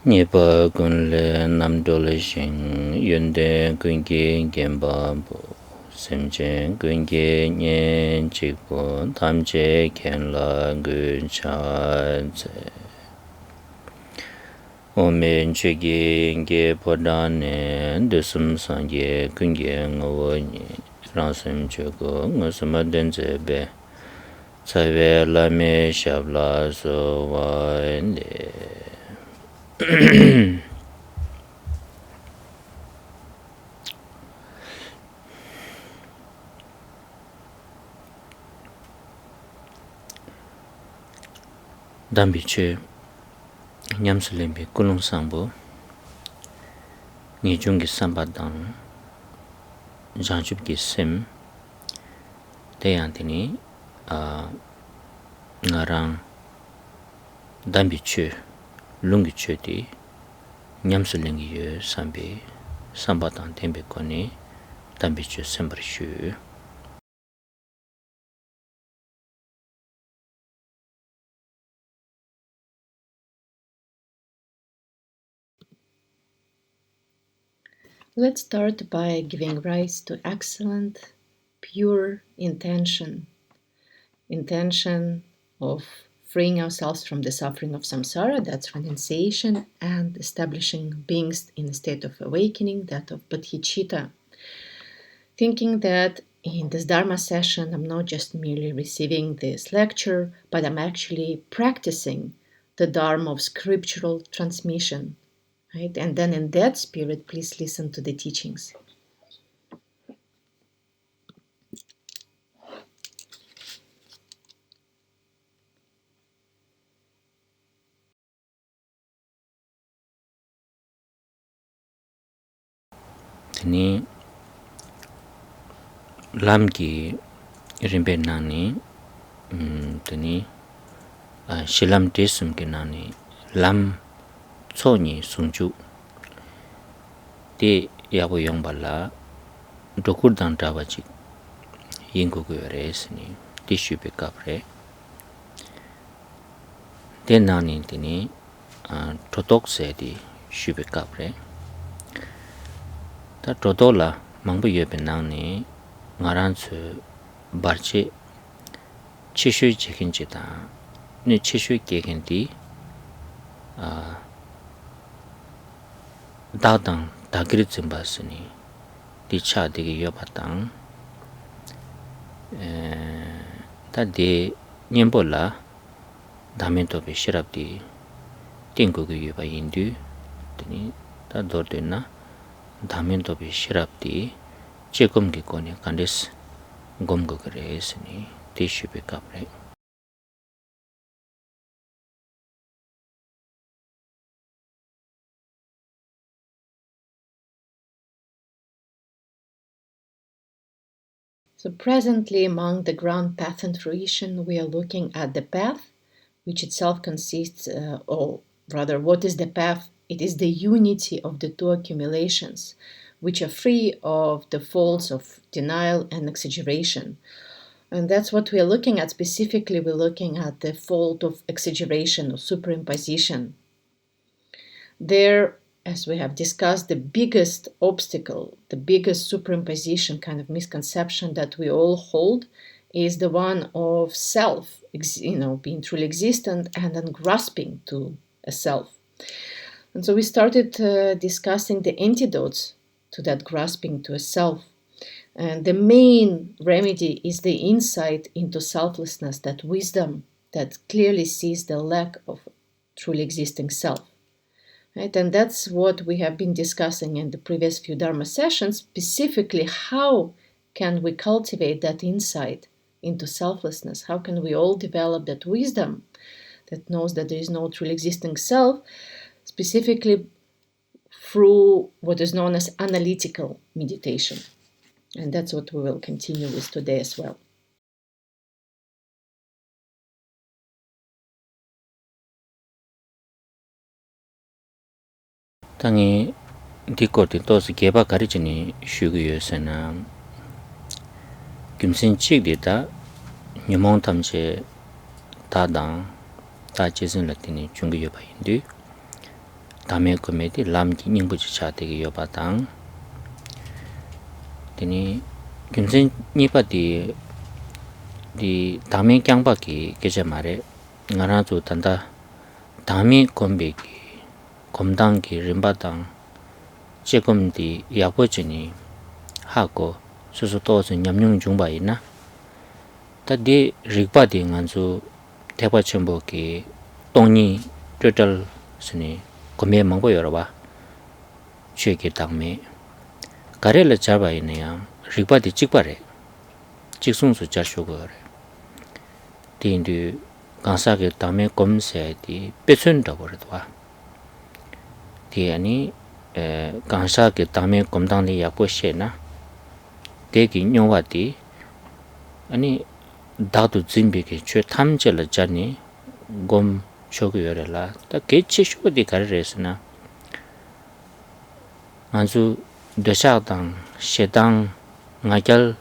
Nipa kunle namdole shing yunde kunge genpa bu semche kunge nyen chikpo tamche kenla gun cha tse omen chege nge podane desum sangye kunge ngawo ni ransum chego ngasuma denze be tsawe lame shabla so wa dambiche nyamsulembe kulung sangbo nijungi sambadang janjubki sem deyantini ngarang dambiche lungiche di nyamsulengi yu sambi sambadang tembe koni dambiche sembarishu. Let's start by giving rise to excellent, pure intention of freeing ourselves from the suffering of samsara, that's renunciation, and establishing beings in a state of awakening, that of bodhicitta. Thinking that in this Dharma session, I'm not just merely receiving this lecture, but I'm actually practicing the Dharma of scriptural transmission. Right? And then in that spirit, please listen to the teachings. Tini lamki rimbe nani tini shilam desum ki nani lam tsoni sungju te yabu yongbala dokur dan dawajik yingu guyore sini tishu pe kapre te nani tini totok se di shube kapre ta todola mangbu yobe nani ngaran su barche chishu chekin chita ne chishu keken di dadang dagiri zimba sini di cha digi yobatang ta di nyembo la dhamen tobe shirab di tengu gu yoba indu tini ta dorde na dhamen tobe shirab di chekum ki kone kandis gom gu gare sini di shube kapre. So presently among the ground path and fruition, we are looking at the path, which itself consists, or rather, what is the path? It is the unity of the two accumulations, which are free of the faults of denial and exaggeration. And that's what we are looking at. Specifically, we're looking at the fault of exaggeration or superimposition. There, as we have discussed, the biggest obstacle, the biggest superimposition kind of misconception that we all hold is the one of self, being truly existent and then grasping to a self. And so we started discussing the antidotes to that grasping to a self. And the main remedy is the insight into selflessness, that wisdom that clearly sees the lack of truly existing self. Right? And that's what we have been discussing in the previous few Dharma sessions, specifically how can we cultivate that insight into selflessness? How can we all develop that wisdom that knows that there is no truly existing self, specifically through what is known as analytical meditation. And that's what we will continue with today as well. Tangi dikoti tosi geba karichini shuguyo sena kimsin chikdi ta nyumong tamche ta dang ta chizin latini chungiyo ba hindu 담에 코메디 람기 닝부지 차되게 여바당 되니 김선 니바디 디 담에 깡바기 계제 말에 나라도 단다 담이 콤베기 검당기 림바당 지금디 야보지니 하고 수수도서 냠용 중바이나 다디 릭바디 간주 대바첨보기 동니 total sini kome mangbo yoraba cheki tangme karela chaba ineya rikpa di chikpare chiksung su charsho gore di indu gansa ke tangme komse di pechun da gore dwa di ani gansa ke tangme komdang di yakpo she na deki nyongwa di ani dadu zimbi ke chwe tamche la jani gom shoku yorela ta kechi shoku di kareresna anzu deshadang shedang ngagal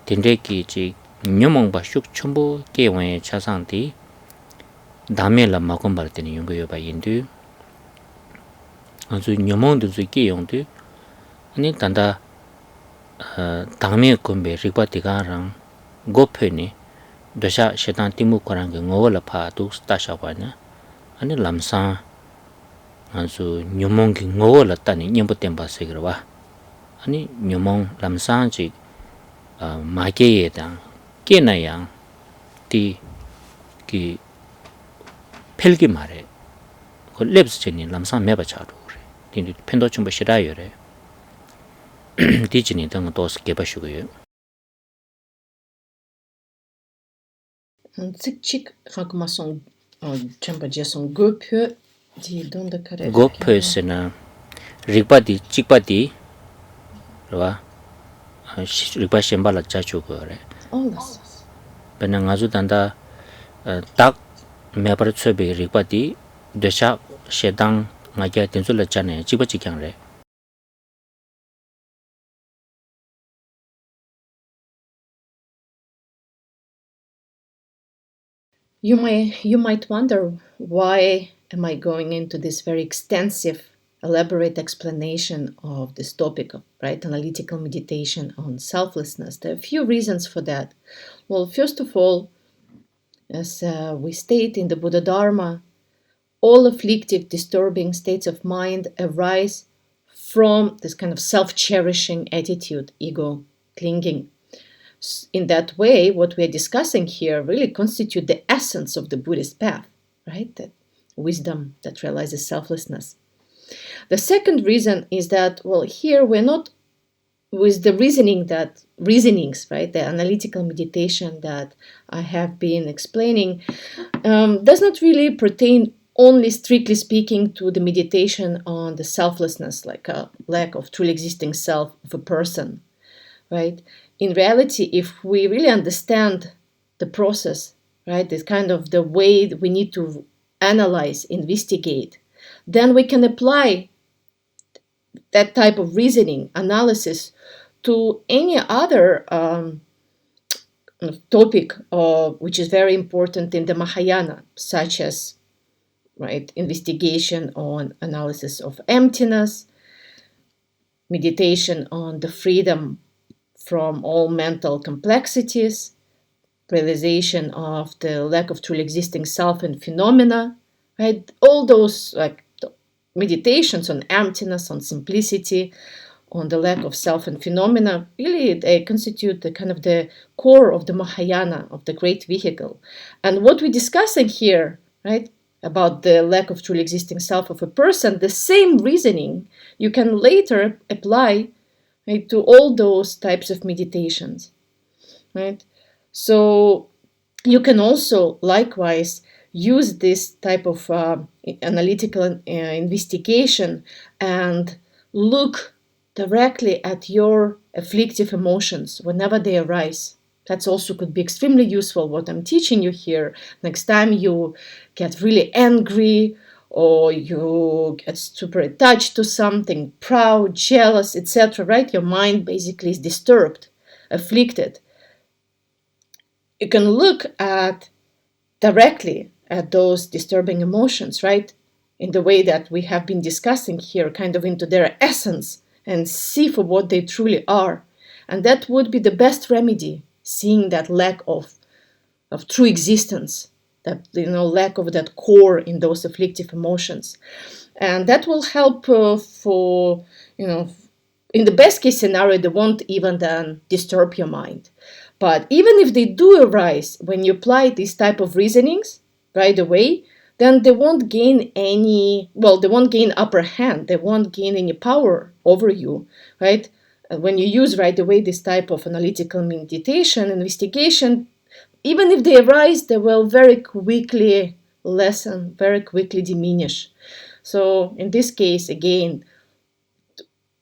tindeki ji nyomong ba shuk chumbo kewe chasang di dame la makom bar teni yungo yoba yindu anzu nyomong du zu ke yongdu ani tanda dame kumbe rikpa tigarang gopeni dosha shetan timu korang ge ngola pha tu stasha wana ani lamsa ansu nyomong ge ngola tani nyembo temba segrwa ani nyomong lamsa ji ma ge ye dang ke na yang ti ki pelgi mare ko lebs cheni lamsa meba charu re tin pendo chumba shira yore di chini dang dos ge ba shugo Chik rakmason champa jason gopö di donda kare gopö sena rikpa di chikpa di rwa rikpa shemba la chachu go re olas pena ngazu tanda tak mepar chobe rikpa di desha shedang ngakya tenzu la chane chikpa chikyang re You might wonder, why am I going into this very extensive, elaborate explanation of this topic of analytical meditation on selflessness? There are a few reasons for that. Well, first of all, as we state in the Buddha Dharma, all afflictive, disturbing states of mind arise from this kind of self-cherishing attitude, ego, clinging. In that way, what we're discussing here really constitute the essence of the Buddhist path, right? That wisdom that realizes selflessness. The second reason is that, well, here we're not with the reasonings, right? The analytical meditation that I have been explaining does not really pertain only strictly speaking to the meditation on the selflessness, like a lack of truly existing self of a person, right? In reality, if we really understand the process, right, this kind of the way that we need to analyze, investigate, then we can apply that type of reasoning, analysis to any other topic which is very important in the Mahayana, such as, right, investigation on analysis of emptiness, meditation on the freedom from all mental complexities, realization of the lack of truly existing self and phenomena, right? All those like meditations on emptiness, on simplicity, on the lack of self and phenomena, really they constitute the kind of the core of the Mahayana, of the great vehicle. And what we're discussing here, right, about the lack of truly existing self of a person, the same reasoning you can later apply, right, to all those types of meditations, right? So you can also likewise use this type of analytical investigation and look directly at your afflictive emotions whenever they arise. That also could be extremely useful, what I'm teaching you here. Next time you get really angry, or you get super attached to something, proud, jealous, etc., right? Your mind basically is disturbed, afflicted. You can look at directly at those disturbing emotions, right? in the way that we have been discussing here, kind of into their essence and see for what they truly are. And that would be the best remedy, seeing that lack of true existence, that lack of that core in those afflictive emotions. And that will help for, in the best case scenario, they won't even then disturb your mind. But even if they do arise, when you apply these type of reasonings right away, then they won't gain they won't gain upper hand, they won't gain any power over you, right? When you use right away this type of analytical meditation, investigation, even if they arise, they will very quickly lessen, very quickly diminish. So in this case, again,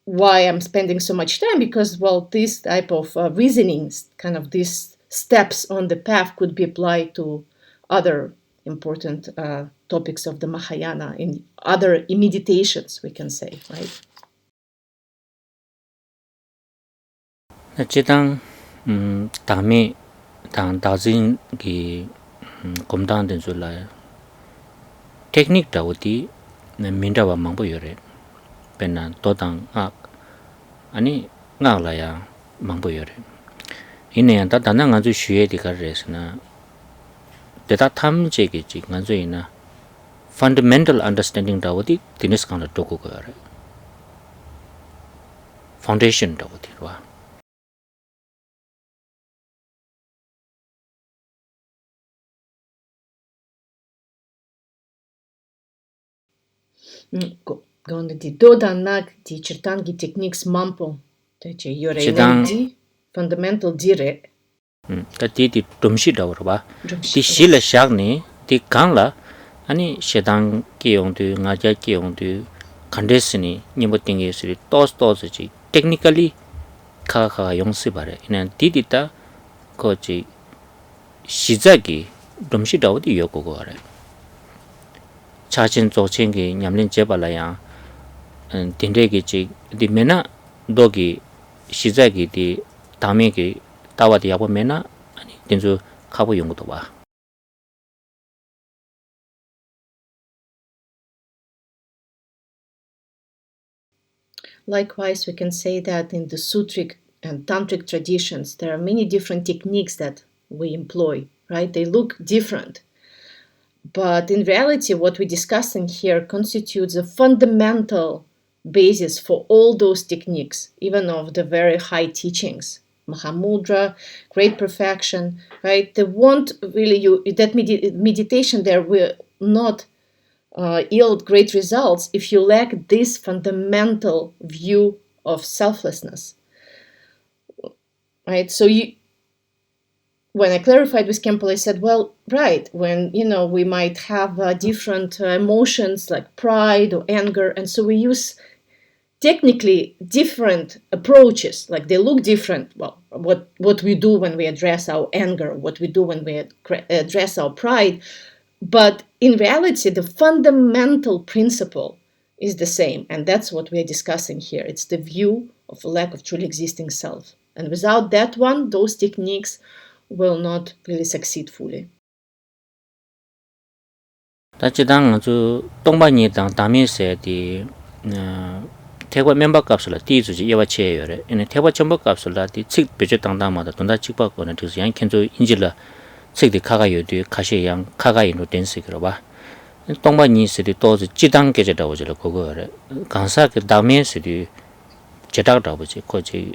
why I'm spending so much time, because, this type of reasonings, kind of these steps on the path could be applied to other important topics of the Mahayana in other meditations, we can say, right? Chitang dami dang dazin ki komdang den zula technique dawti minda wa mangbo yore penna todang ngak ani ngak la ya mangbo yore ine ta dana nga ju shue di kar resna deta tham je ge ji nga ju ina fundamental understanding dawti tinis kan la toku ko yore foundation dawti wa Gonda di dodanak di certangi techniques mampo, ce yore di fundamental dire. ta ti tumshi dawr ba ti shila shagni ti kangla ani shedang ki yongdu ngaja ki yongdu kandesini nimbo tinge siri tos ji technically kha yongsi bare ina didita ko ji shizagi tumshi dawdi yoko go are chachin zochen gi nyamlin jebala ya dindegi ji di mena dogi shizagi di dame gi tawadi yabo mena ani dinzu khabo yongdo ba. Likewise, we can say that in the sutric and tantric traditions, there are many different techniques that we employ, right? They look different. But in reality, what we're discussing here constitutes a fundamental basis for all those techniques, even of the very high teachings. Mahamudra, great perfection, right? They won't really, that meditation there will not yield great results if you lack this fundamental view of selflessness, right? So when I clarified with Khenpo, I said, well, right, when, we might have different emotions like pride or anger, and so we use technically different approaches, like they look different. Well, what we do when we address our anger, what we do when we address our pride, but in reality, the fundamental principle is the same, and that's what we're discussing here. It's the view of a lack of truly existing self. And without that one, those techniques will not really succeed fully. 다치당 아주 동반이 당 담에서 디 태과 멤버 값을 띠주지 예와체요래 이네 태과 첨부 값을 칙 베제 당당마다 돈다 칙받고는 그래서 양 켄조 인질라 책디 카가요디 카시양 카가이노 댄스기로 봐 동반이스디 또지 지당 계제다고 저 그거래 강사 그 담에서디 제다고 보지 거지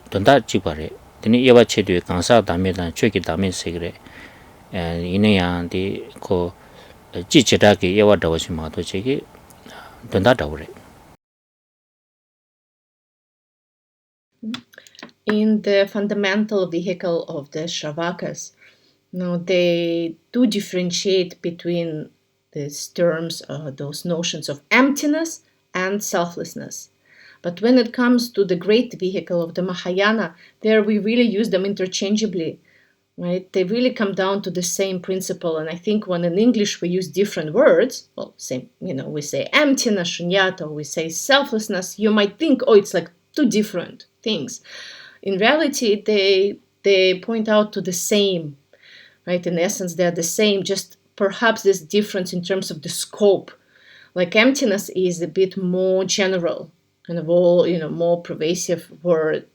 돈다 칙바래 드니 예와체디 강사 담에다 최기 담에서 그래 이네야디 그 지지다게 예와다고시 마도 제기 돈다다오래. In the fundamental vehicle of the Shravakas, they do differentiate between these terms, those notions of emptiness and selflessness. But when it comes to the great vehicle of the Mahayana, there we really use them interchangeably, right? They really come down to the same principle. And I think when in English we use different words, we say emptiness, shunyata, or we say selflessness, you might think, it's like two different things. In reality, they point out to the same, right? In essence, they're the same, just perhaps this difference in terms of the scope Like emptiness is a bit more general, kind of all, more pervasive word,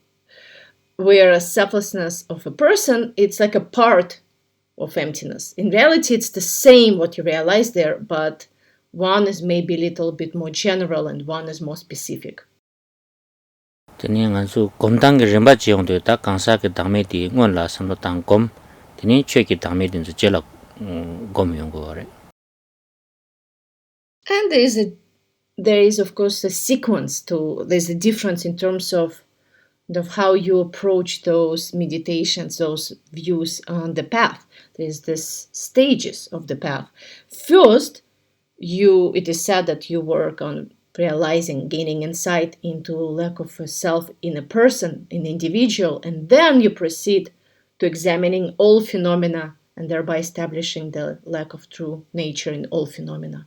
whereas selflessness of a person, it's like a part of emptiness. In reality, it's the same what you realize there, but one is maybe a little bit more general and one is more specific. Tene nganzu gomdang ge rimba jiong de ta kansa ge dame di ngon la samlo tang gom tene chue ge dame din zu jela gom yong go re. And there is of course a sequence there's a difference in terms of how you approach those meditations, those views on the path. There's this stages of the path. First, it is said that you work on realizing, gaining insight into lack of a self in a person, in an individual, and then you proceed to examining all phenomena and thereby establishing the lack of true nature in all phenomena.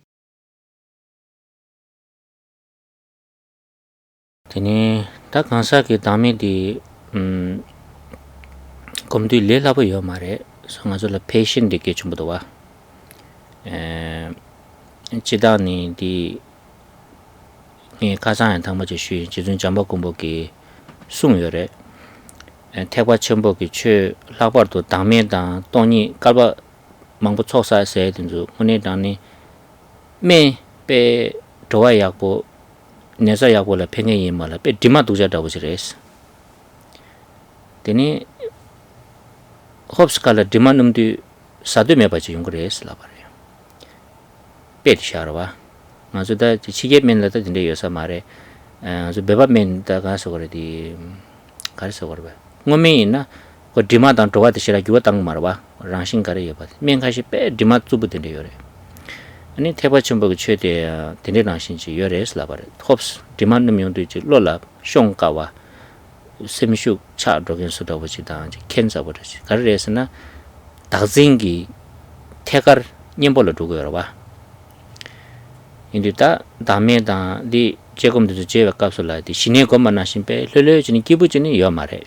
Tene ta kansa ge dame di gomdu le la bo yo mare so ngazo la patient de ge chum do wa chidani di ni kasan tang ma ji shu ji zun jamba gombo ge sung yo re 태과 첨복이 최 라버도 당면당 돈이 갈바 망부 초사세 된주 오늘당니 매배 도와야고 내서야고라 팽이 말라 배 디마 두자다 보시레스 되니 홉스칼라 디마눔디 사드메 바지 용그레스 라바레 배샤르와 맞다 지게 면라다 근데 여사 말에 저 베바멘다 가서 그래디 가서 그래 ngomina ko dima dan to wa de shira gyuwa tang marwa rangshin kare yoba men khashi pe dima tsubu de yore ani theba chumbo ge chede de rangshin chi yore sla bare hops dima num yong de chi lola shong ka wa semishu cha dogen su da wuji da ji kenza bo de kare resna dazing 태gar nyembolo dugo yore wa indita dame da di 제금 도 제가 값을 디 신의 것만 하신 배 려려지니 기부지니 여 말해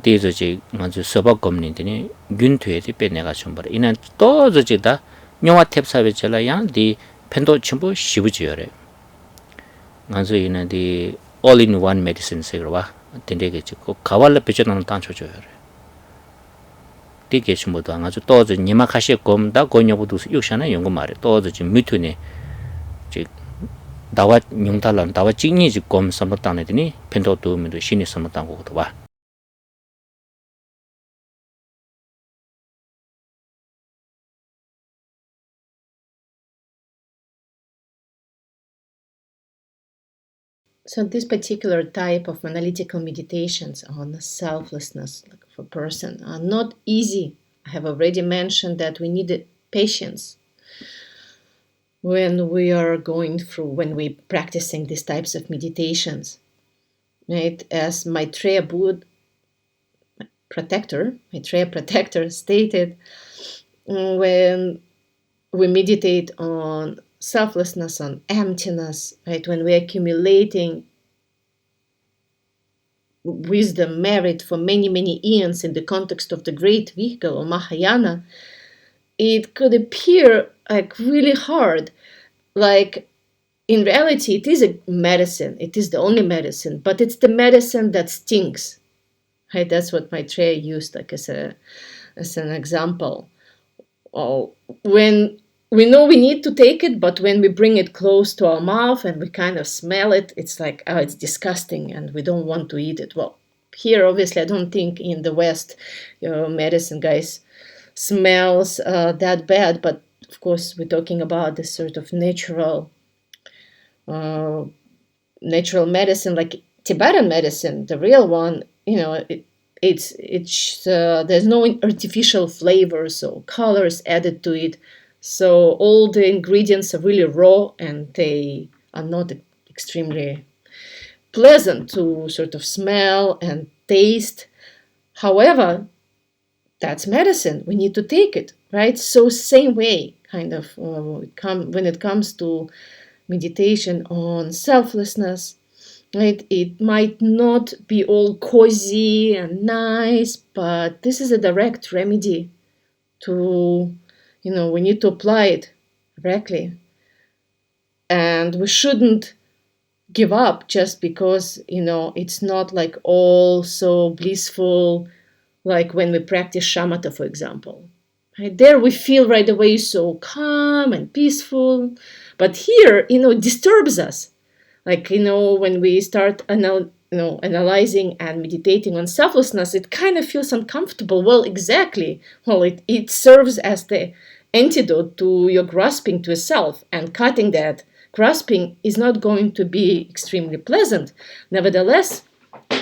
디저지 먼저 서버 검린더니 균퇴에 빼 내가 좀 버려 이는 또 저지다 뇽아 탭사베 절라야 디 펜도 첨부 시부지여래 먼저 이는 디 all in one medicine 세그와 된대게 찍고 가발로 비춰놓는 단초줘요 디게 심어도 아주 또 저 니마 가시 검다 고녀부도 육샤나 연구 말해 또 저 미투네 즉 나와 용달란 나와 찍니지 검 삼었다네더니 펜도 도움도 신이 삼었다는 거거든 와 So this particular type of analytical meditations on selflessness of a person are not easy. I have already mentioned that we need patience when we're practicing these types of meditations. Right? As Maitreya Protector stated, when we meditate on selflessness, on emptiness, right? When we're accumulating wisdom, merit for many, many eons in the context of the great vehicle or Mahayana, it could appear like really hard. Like in reality, it is a medicine. It is the only medicine, but it's the medicine that stings. Right? That's what Maitreya used like as an example. When we know we need to take it, but when we bring it close to our mouth and we kind of smell it, it's like, oh, it's disgusting and we don't want to eat it. Well, here, obviously, I don't think in the West, medicine guys smells that bad, but of course, we're talking about this sort of natural medicine, like Tibetan medicine, the real one, it's there's no artificial flavors or colors added to it. So all the ingredients are really raw and they are not extremely pleasant to sort of smell and taste. However, that's medicine. We need to take it, right? So same way, kind of, when it comes to meditation on selflessness, right? It might not be all cozy and nice, but this is a direct remedy to, we need to apply it directly. And we shouldn't give up just because, it's not like all so blissful, like when we practice shamatha, for example. Right there, we feel right away so calm and peaceful. But here, it disturbs us. Like, when we start analyzing and meditating on selflessness, it kind of feels uncomfortable. Well, exactly. Well, it serves as the antidote to your grasping to a self, and cutting that grasping is not going to be extremely pleasant. Nevertheless,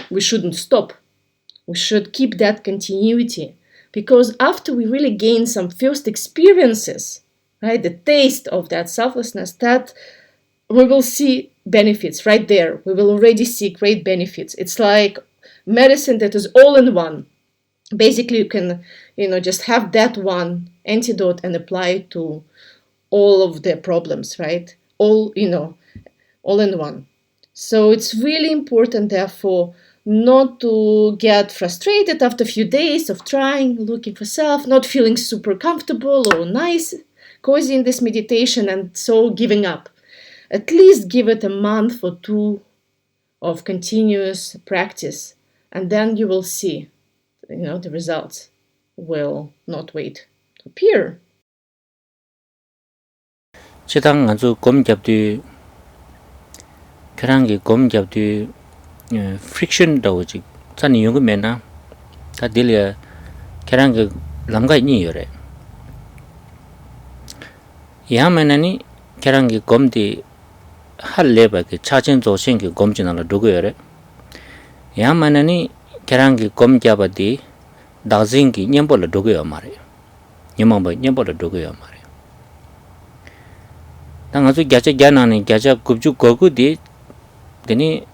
we shouldn't stop. We should keep that continuity, because after we really gain some first experiences, right, the taste of that selflessness, that we will see benefits right there. We will already see great benefits. It's like medicine that is all in one. Basically, you can, just have that one antidote and apply it to all of the problems, right? All in one. So it's really important, therefore, not to get frustrated after a few days of trying, looking for self, not feeling super comfortable or nice, cozy in this meditation, and so giving up. At least give it a month or two of continuous practice, and then you will see, the results will not wait to appear. chidang nganzu gom gyabdi kerangi gom gyabdi friction dawo chik tsani yungu mena ta dilya kerangi lamga nyi yore yaa menani kerangi gomdi hal leba ki chachen zoshen ki gomchi nala dugu yore yaa menani kerangi gom gyabadi dagzingi nyembo la dugu yo mare nyemamba nyembo la dugu yo mare ta nganzu gyacha gyanani gyacha gubju gogu di dini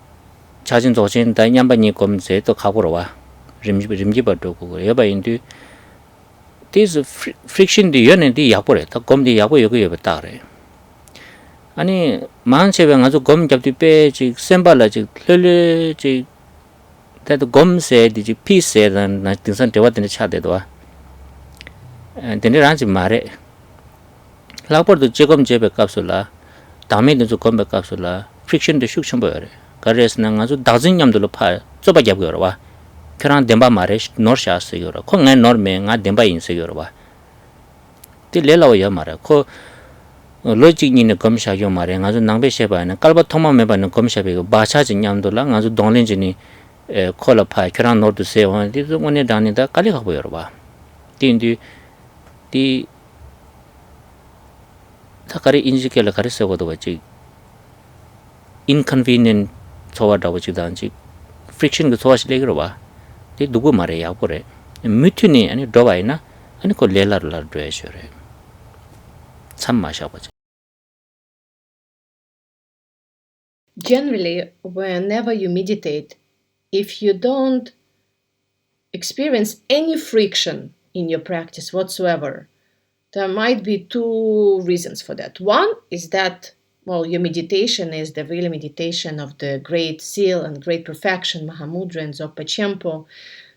chachen zoshen da nyamba nyi gomze to khaguro wa rimjiba dugu yoba indu this friction di yone di yakbore ta gomdi yakbo yogo yoba tagre 아니 만체베 아주 검 잡디 빼지 셈발라지 흘르지 다도 검세 디지 피세단 나 등산 대화되는 차대도 와 데네란지 말에 라포도 제검 제베 값을라 다음에도 좀 검베 값을라 프릭션도 슉션 보여래 가레스는 아주 다진 냠들로 파 좁아 잡고요 와 그런 덴바 말에 노르샤스요 콩에 노르메 가 덴바 인세요 와 딜레라오야 말아 코 로직니네 검샤요 말에 아주 낭베셰바는 깔바 통마메바는 검샤베고 바차지 냠돌라 아주 동린지니 콜라파 그런 노드 세원 디도 오네 다니다 깔리가 보여 봐 딘디 디 타카리 인지켈라 가르세고도 같이 inconvenient 소와다 같이단지 friction 그 소와실레기로 봐디 누구 말에 야보래 미투니 아니 도바이나 아니 코 레라르라 드레셔레 참 마셔보자. Generally, whenever you meditate, if you don't experience any friction in your practice whatsoever, there might be two reasons for that. One is that, your meditation is the real meditation of the great seal and great perfection, Mahamudra and Dzogpa Khenpo,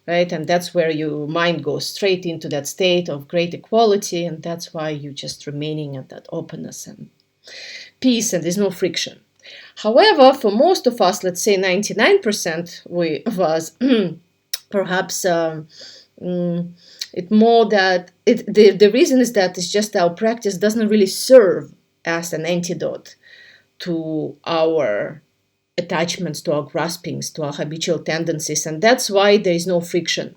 right? And that's where your mind goes straight into that state of great equality, and that's why you're just remaining at that openness and peace, and there's no friction. However, for most of us, let's say 99% of us, perhaps it more that the reason is that it's just our practice doesn't really serve as an antidote to our attachments, to our graspings, to our habitual tendencies, and that's why there is no friction.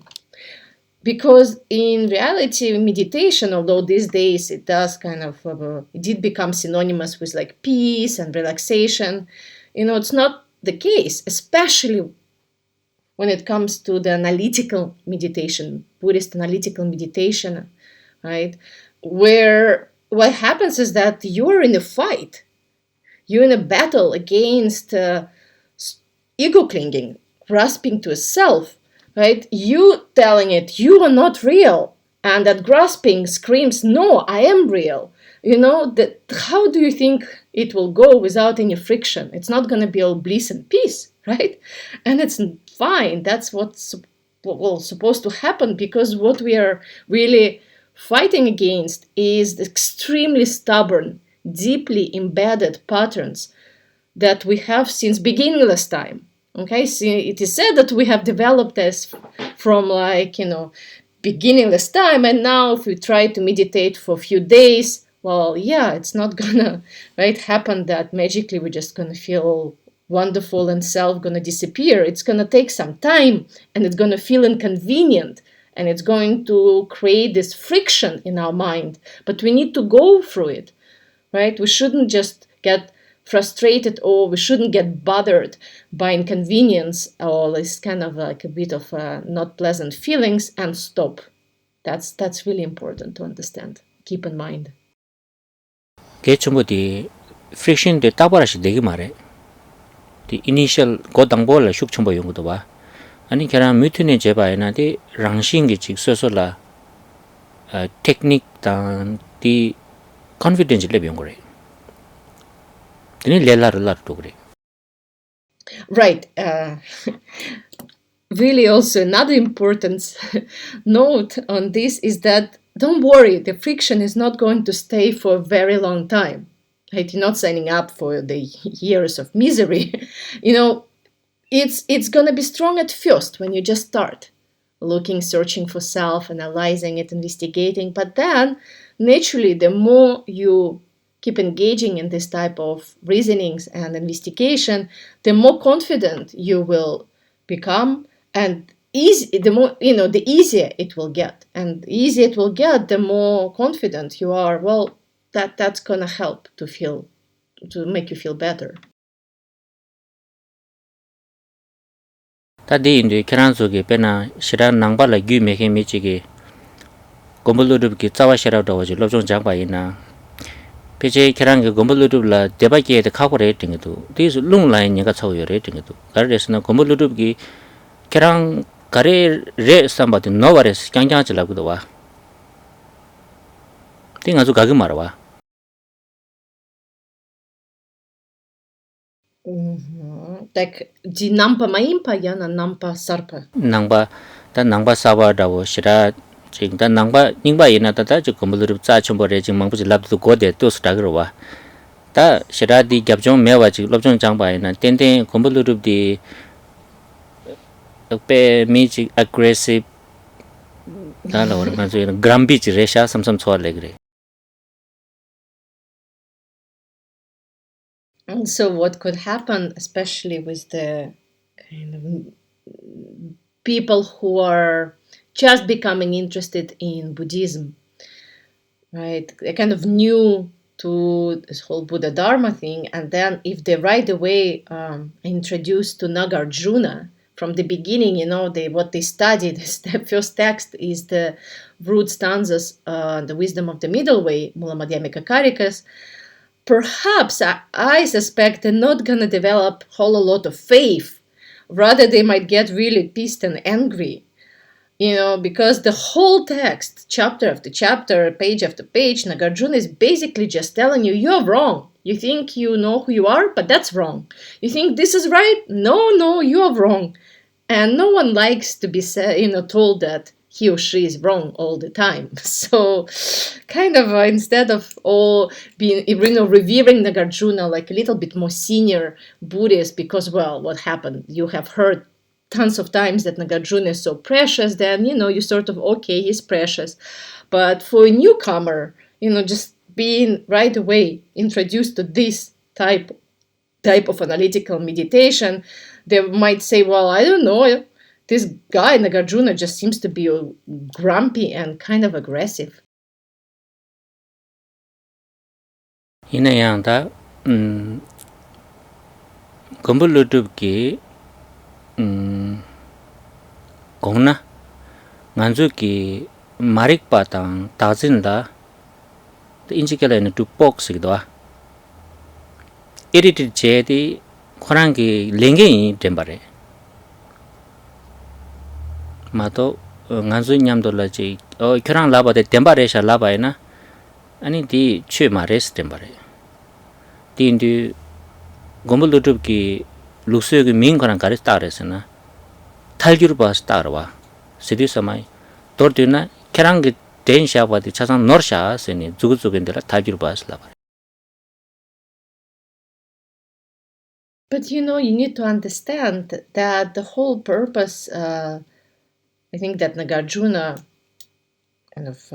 Because in reality, meditation, although these days it does kind of, it did become synonymous with like peace and relaxation, it's not the case, especially when it comes to the analytical meditation, Buddhist analytical meditation, right? Where what happens is that you're in a fight, you're in a battle against ego clinging, grasping to a self, right? You telling it you are not real, and that grasping screams, no, I am real. That how do you think it will go without any friction? It's not going to be all bliss and peace, right? And it's fine. That's what's supposed to happen, because what we are really fighting against is the extremely stubborn deeply embedded patterns that we have since beginningless time. Okay, so it is said that we have developed this from beginningless time, and now if we try to meditate for a few days, well, yeah, it's not gonna happen that magically we're just gonna feel wonderful and self gonna disappear. It's gonna take some time, and it's gonna feel inconvenient, and it's going to create this friction in our mind. But we need to go through it, right? We shouldn't just get frustrated, or we shouldn't get bothered by inconvenience or this kind of like a bit of not pleasant feelings and stop. That's really important to understand. Keep in mind. 게 전부디 friction de 따바라시 되게 말해. 디 initial 고당볼라 숙청보 연구도 봐. 아니 걔랑 뮤트네 제바이나디 랑싱기 직서서라 테크닉 단디 confidence 레벨 연구래. 드니 렐라르라도 그래. Right. Really, also another important note on this is that don't worry, the friction is not going to stay for a very long time. Right? You're not signing up for the years of misery. It's going to be strong at first when you just start looking, searching for self, analyzing it, investigating. But then, naturally, the more you keep engaging in this type of reasonings and investigation, the more confident you will become, and the easier it will get. And the easier it will get, the more confident you are. Well, that's gonna help to make you feel better. 다디 인도 계란속에 빼나 시란 낭발라 규메게 미치게 곰블루르기 짜와시라도 어지 럽종 장바이나 페제 계란게 곰블루르라 대바기에데 카고레 띵도 디스 룽라인이가 차오여레 띵도 가르레스나 곰블루르기 계란 가레 레 삼바데 노바레스 깡깡질라고도 와 띵아주 가게 말아와 Так, ди нампа маимпа яна нампа сарпа. 낭바 사바다고 시라 지금 낭바 닝바 이나다다 저 컴블루르 짜첨버레 지금 망부지 랍도 고데 또 스타그로와 다 시라디 갑종 메와지 럽종 장바이나 땡땡 컴블루르디 pe michi aggressive dala or manzo grambi resha samsam chwa legre. And so what could happen, especially with the kind of people who are just becoming interested in Buddhism, right? They're kind of new to this whole Buddha Dharma thing, and then if they right away introduced to Nagarjuna from the beginning, what they studied, the first text is the root stanzas, the wisdom of the middle way, Mula Madhyamika Karikas. Perhaps I suspect they're not going to develop a whole lot of faith. Rather, they might get really pissed and angry, because the whole text, chapter after chapter, page after page, Nagarjuna is basically just telling you, you're wrong. You think you know who you are, but that's wrong. You think this is right? No, you're wrong. And no one likes to be told that he or she is wrong all the time. So kind of instead of all being, revering Nagarjuna like a little bit more senior Buddhist, because, well, what happened? You have heard tons of times that Nagarjuna is so precious, then, you sort of, okay, he's precious. But for a newcomer, just being right away introduced to this type of analytical meditation, they might say, well, I don't know, this guy, Nagarjuna, just seems to be grumpy and kind of aggressive. Inayanda, Kumbulutubki, Gona, Nanzuki, Marik Patang, Tazinda, the Injikala in two box. Edited Jedi, Korangi, Lingi, Dembare. Mato, Nanzu Nyamdolaji, or Kurang Laba, the Dembaresha Labaina, and the Chumares Dembare. The Indu Gombulutubki, Lusu Minkoran Karistaresana, Talgurba Starwa, Sidisamai, Tortuna, Kerang Densha, what the Chasan Norsha, and Zuguzug in the Talgurbas Lava. But you need to understand that the whole purpose, I think that Nagarjuna kind of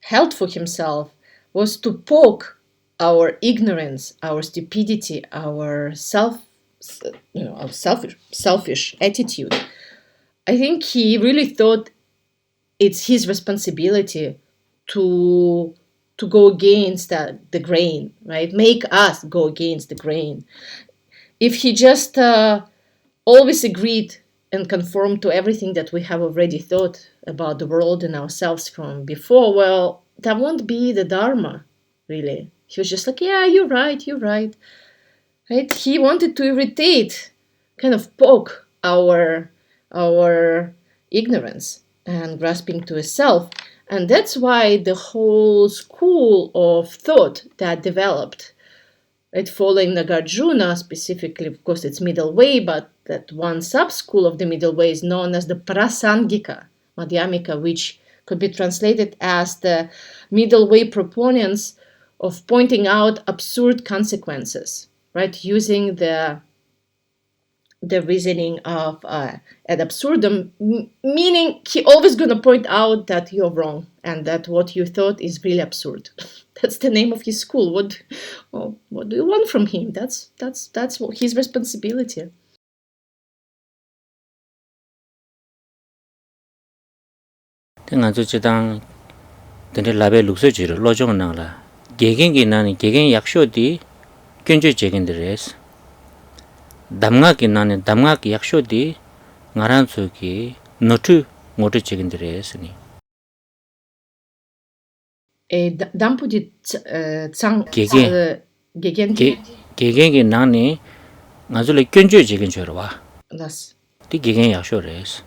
held for himself was to poke our ignorance, our stupidity, our our selfish attitude. I think he really thought it's his responsibility to go against the grain, right? Make us go against the grain. If he just always agreed and conformed to everything that we have already thought about the world and ourselves from before, well, that won't be the Dharma, really. He was just like, yeah, you're right, right? He wanted to irritate, kind of poke our ignorance and grasping to a self. And that's why the whole school of thought that developed, right, following Nagarjuna specifically, of course, it's middle way, but that one sub-school of the middle way is known as the Prasangika Madhyamika, which could be translated as the middle way proponents of pointing out absurd consequences, right, using the reasoning of ad absurdum, meaning he always going to point out that you're wrong and that what you thought is really absurd. That's the name of his school. What do you want from him? That's his responsibility. nga zu chidang dende labe lukso jiro lojong nangla gegengi nani gegen yaksho di kyunjo jegenderes damga ki nani damga ki yaksho di ngaran su ki notu ngotu jegenderes ni Dampudi tsang gegen gegengi nani nga zu le kyunjo jegen joro wa das di gegen yaksho res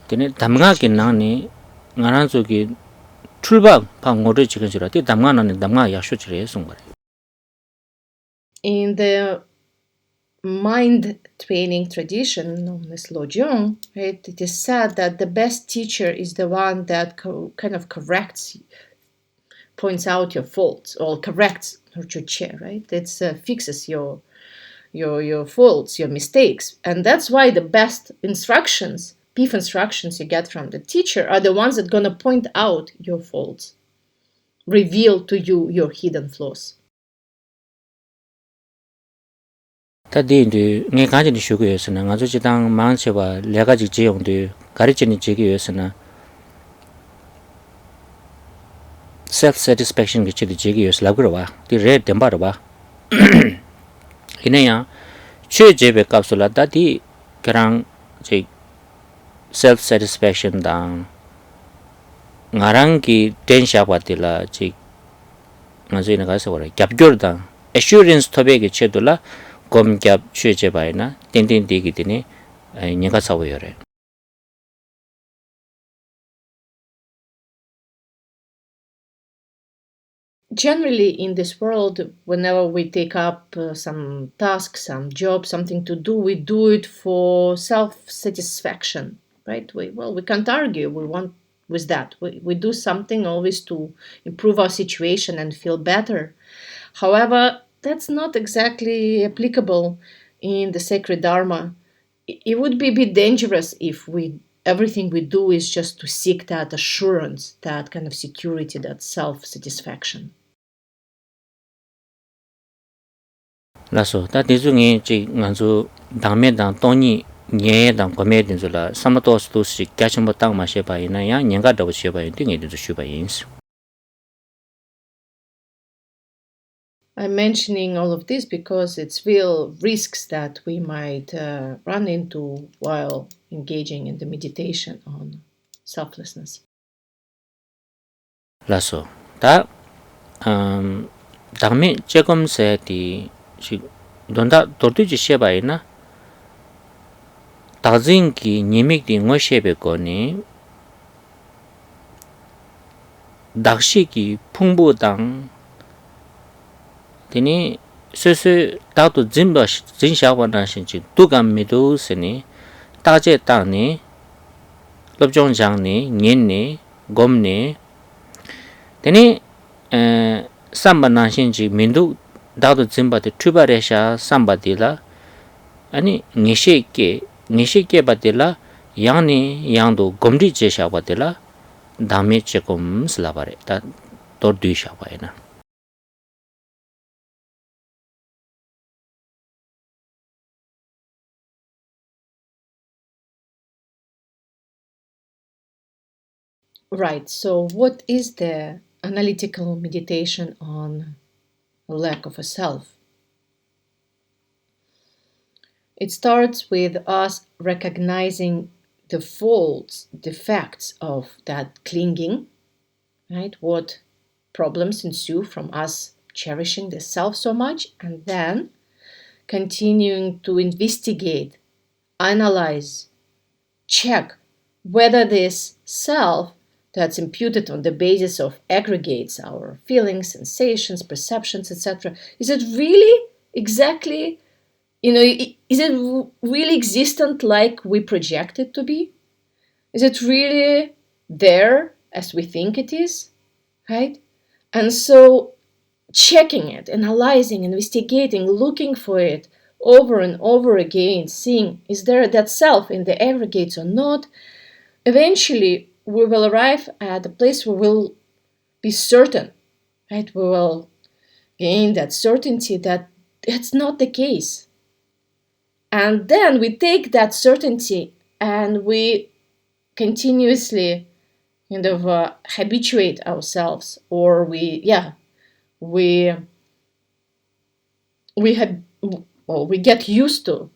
dene damga ki nani ngaran su ki 출박 방 ngotu jigen joro di damga nani damga yaksho jire sungare. In the mind training tradition known as Lojong, right, it is said that the best teacher is the one that kind of corrects, points out your faults, or corrects your chair, right? It fixes your faults, your mistakes, and that's why the best instructions, PIF instructions you get from the teacher are the ones that are gonna point out your faults, reveal to you your hidden flaws. 다디인데 내 가지니 쉬고였으나 아주 지당 망세와 레가지 지용도 가르치는 지기였으나 self satisfaction 기치도 지기였어 라그러와 디레 덴바르와 이내야 최제베 값을라 다디 그랑 제 self satisfaction 당 나랑기 덴샤바딜라 지 아주 나가서 그래 갑교르다 assurance 토백이 채돌라 검갑 취제바이나 땡땡되기 되네 내가 사고요래. Generally, in this world, whenever we take up some task, some job, something to do, we do it for self-satisfaction, right? We can't argue. We want with that. We do something always to improve our situation and feel better. However, that's not exactly applicable in the sacred Dharma. It would be a bit dangerous if everything we do is just to seek that assurance, that kind of security, that self-satisfaction. 라서 다 대중에 지 간주 당면당 돈이 녀당 고메든줄라 삼도스도시 가심모 땅 마셔 봐이나야 년가도 쉬어 봐이 등에도 쉬어 봐인스. I'm mentioning all of this because it's real risks that we might run into while engaging in the meditation on selflessness. 라서 다 당면 조금세디 지 돈다 도르지 쉬어 봐이나 다진기 니믹디 ngöshebe 거니 닥시기 풍부당 되니 스스 다도 진샤원하신지 두감미도스니 따제 땅니 럽종장니 년니 곰니 되니 삼반하신지 민두 다도 짐바데 투바레샤 삼바딜라 아니 니시게 바딜라 양니 양도 곰리 제샤 바딜라 다메 체콤 슬라바레 다 도르디샤 바이나 Right. So, what is the analytical meditation on lack of a self? It starts with us recognizing the faults, defects of that clinging, right? What problems ensue from us cherishing the self so much, and then continuing to investigate, analyze, check whether this self that's imputed on the basis of aggregates our feelings, sensations, perceptions, etc. Is it really exactly, is it really existent like we project it to be? Is it really there as we think it is? Right? And so checking it, analyzing, investigating, looking for it over and over again, seeing is there that self in the aggregates or not, eventually we will arrive at a place where we'll be certain, right? We will gain that certainty that that's not the case. And then we take that certainty and we continuously kind of habituate ourselves, or we get used to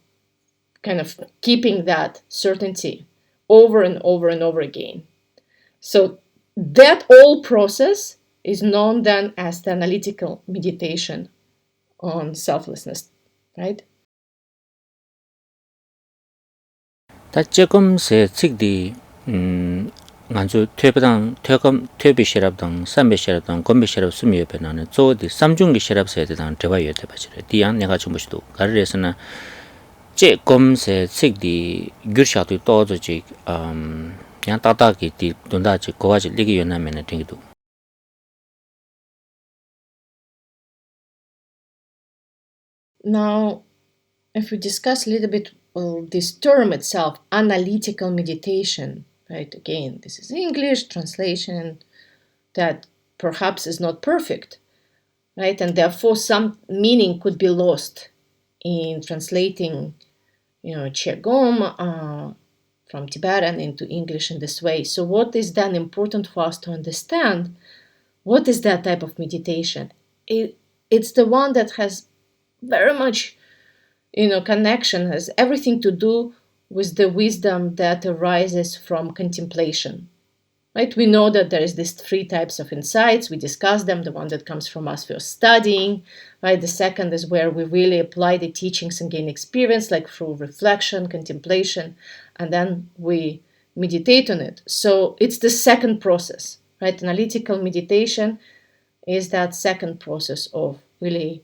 kind of keeping that certainty over and over and over again. So that whole process is known then as the analytical meditation on selflessness, right? 다 조금 세 측디 간주 퇴비 시랍당 삼배 시랍당 건배 시랍 수미 옆에 나는 저디 삼중기 시랍 세대당 대바 옆에 바치래 디안 내가 좀 보시도 가르에서는 제 검세 측디 규샤도 또저지 그냥 따다기 디 돈다지 고와지 리기 연하면은 되기도 Now, if we discuss a little bit this term itself, analytical meditation, right? Again, this is English translation that perhaps is not perfect, right? And therefore some meaning could be lost in translating, Qigong from Tibetan into English in this way. So what is then important for us to understand? What is that type of meditation? It's the one that has very much connection, has everything to do with the wisdom that arises from contemplation, right? We know that there is these three types of insights. We discussed them. The one that comes from us first studying, right? The second is where we really apply the teachings and gain experience, like through reflection, contemplation, and then we meditate on it. So it's the second process, right? Analytical meditation is that second process of really,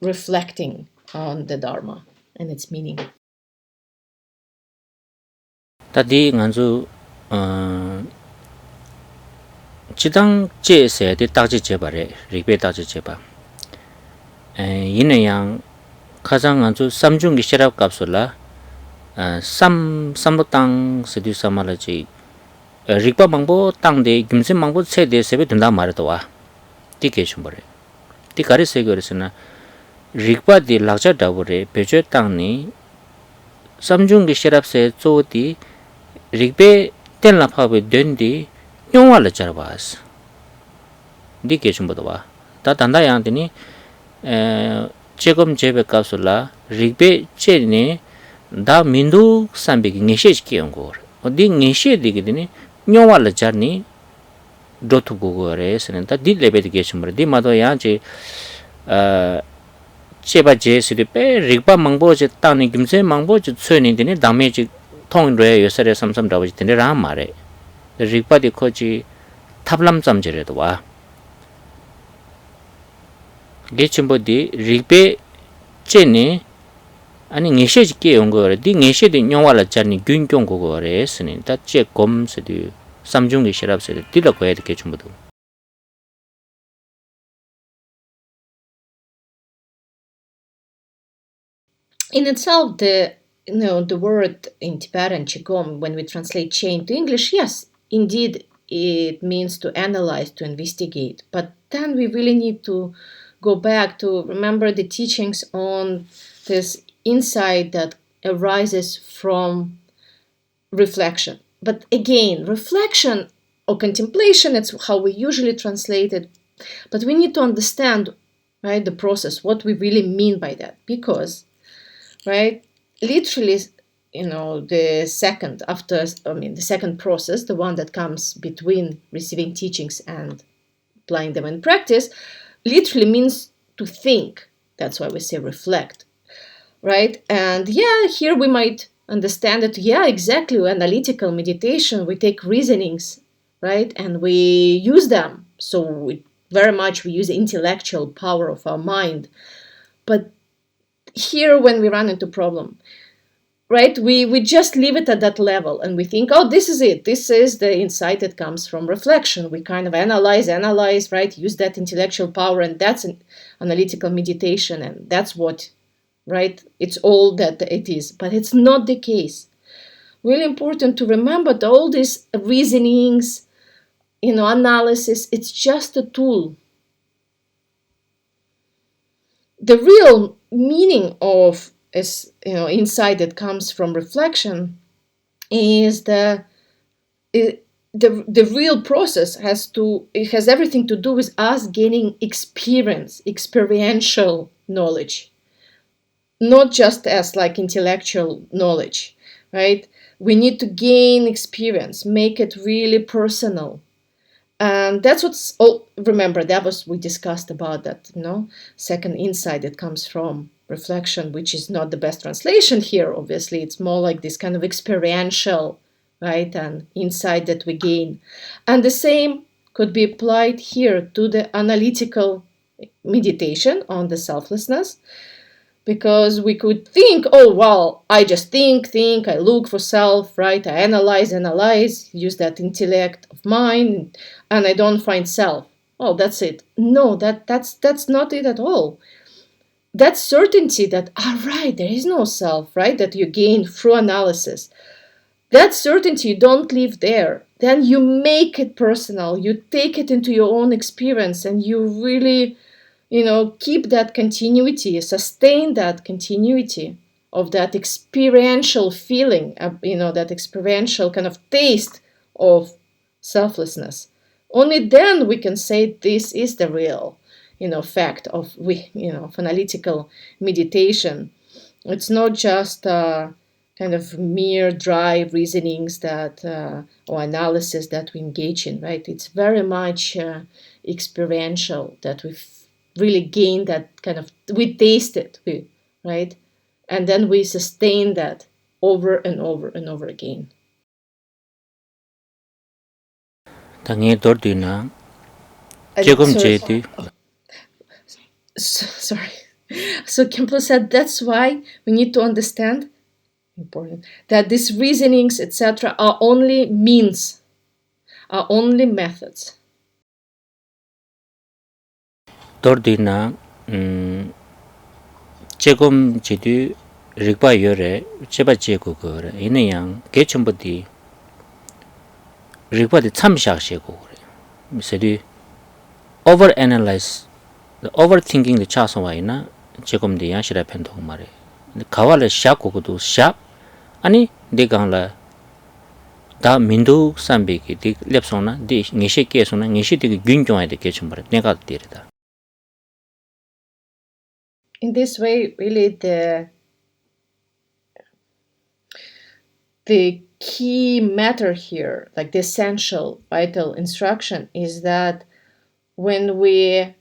reflecting on the Dharma and its meaning. 다디 간주 지당 제세에 따지 제발에 리베 따지 제발 이내양 가장 아주 삼중기 시랍 값을라 삼로땅 스디 사말지 리바 방보 땅데 김세 방보 세대 세베 된다 말도와 디케션 버레 디 가리세 거르스나 리바디 락자 다버레 베제 땅니 삼중기 시랍세 조디 리베 텔라 파베 된디 용화를 잡아서 디케션 버도와 다 단다양더니 지금 제베 값을라 리베 제니 다 민두 삼백이 녜셰지게 연구 어디 녜셰디기더니 용화를 잡니 도트 보고래서는 다 딜레베디 게시물 디마도 야지 제바 제스리페 리바 망보지 땅니 김세 망보지 츠니디니 다메지 통로에 요새에 삼삼다버지 되네라 말에 리바디 코지 탑람잠제래도 와 게침보디 리베 제니 아니 녜셰지게 연구를 디 녜셰디 용화를 잡니 균경 고거래서는 다 제검스디 삼중기 시랍세를 딜러고 해야 되게 전부도 in itself, the word in Tibetan Qigong, when we translate chain to English, yes, indeed, it means to analyze, to investigate. But then we really need to go back to remember the teachings on this insight that arises from reflection. But again, reflection or contemplation, it's how we usually translate it. But we need to understand, right, the process, what we really mean by that. Because, right, literally, the second process, the one that comes between receiving teachings and applying them in practice, literally means to think. That's why we say reflect, right? And yeah, here we might understand that, yeah, exactly, analytical meditation, we take reasonings, right? And we use them. So we use the intellectual power of our mind. But here, when we run into problem, right, we just leave it at that level and we think, oh, this is it. This is the insight that comes from reflection. We kind of analyze, right, use that intellectual power, and that's an analytical meditation, and that's what, right, it's all that it is. But it's not the case. Really important to remember that all these reasonings, analysis, it's just a tool. The real meaning of insight that comes from reflection is the real process has everything to do with us gaining experiential knowledge, not just as like intellectual knowledge, right? We need to gain experience, make it really personal. And that's remember, we discussed about that, second insight that comes from reflection, which is not the best translation here, obviously. It's more like this kind of experiential, right, and insight that we gain. And the same could be applied here to the analytical meditation on the selflessness, because we could think, oh, well, I just think, I look for self, right? I analyze, use that intellect of mine, and I don't find self. Oh, that's it. No, that's not it at all. That certainty that, right, there is no self, right, that you gain through analysis, that certainty, you don't live there. Then you make it personal. You take it into your own experience, and you really keep that continuity, sustain that continuity of that experiential feeling, that experiential kind of taste of selflessness. Only then we can say this is the real, fact of analytical meditation. It's not just kind of mere dry reasonings or analysis that we engage in, right? It's very much experiential, that we really gain that kind of, we taste it, right? And then we sustain that over and over and over again. 당에 돌디나 조금 제디 Sorry. So Khenpo said that's why we need to understand, important, that these reasonings, etc., are only means, are only methods. 돌디나 조금 제디 rigpa yore cheba che ko ko re ine yang ge chumbu di rigpa de cham sha she ko re misedi over analyze the overthinking the cha so wa ina chegum de yang shira pen dog mare kawale sha ko do sha ani de gang la da mindu sambe ki de lepsona de ngishe ke sona ngishe de gyun jong de ke chumbu ne ga de da. In this way, really the key matter here, like the essential vital instruction, is that when we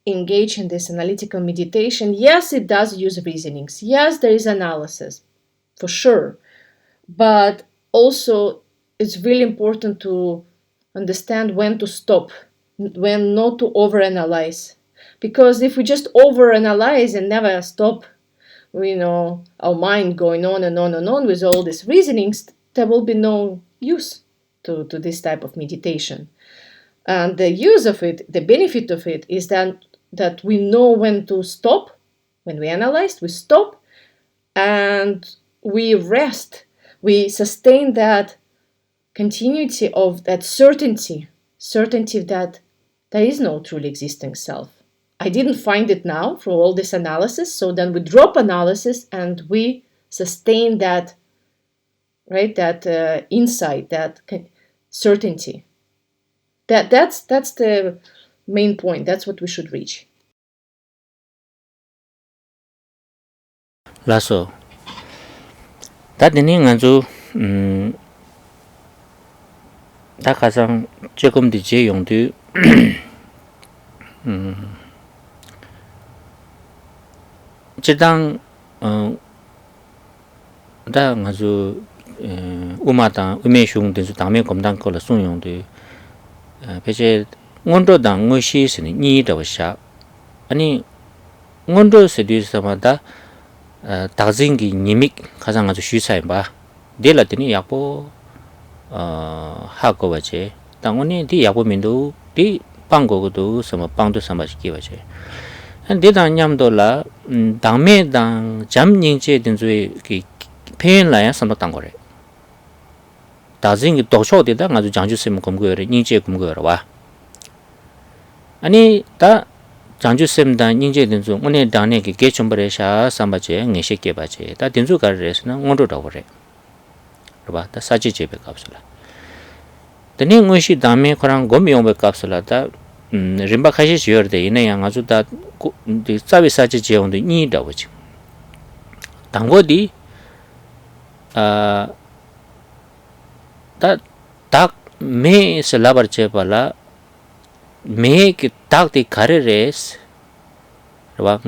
engage in this analytical meditation, yes, it does use reasonings. Yes, there is analysis, for sure. But also, it's really important to understand when to stop, when not to overanalyze. Because if we just overanalyze and never stop, our mind going on and on and on with all these reasonings, there will be no use to this type of meditation. And the use of it, the benefit of it, is that we know when to stop. When we analyze, we stop, and we rest, we sustain that continuity of that certainty that there is no truly existing self. I didn't find it now through all this analysis, so then we drop analysis and we sustain that, right, that insight, that certainty. That's the main point. That's what we should reach. 라서 다드니 간주 다 가장 조금 더 제용도 제당 다 간주 우마다 우메숑 된주 당면 검단 걸어 송용도 배제 원도당 의시스니 니더샤 아니 원도 세디스마다 다징기 니믹 가장 아주 쉬사이 봐 델라더니 약보 하고 와제 당원이 디 약보민도 디 빵고도什么 빵도 삼바시기 와제 데다 냠돌라 당매당 잠닝제 된주의 그 페인라야 삼았던 거래 다징이 도쇼데다 아주 장주심 검거래 닝제 검거라 와 아니 다 장주심다 닝제 된주 오늘 당내 그 개점버레샤 삼바제 녜셰게 바제 다 된주 가르레스나 원도다 그래 봐 다 사지 제베 갑슬라 드니 응시 담에 그랑 고미용베 갑슬라다 림바 카시 지어데 이네 양 아주 다 사비 사지 지용도 니다 버지 당고디 딱 매 슬라버체 발라 매기 딱디 가르레스 와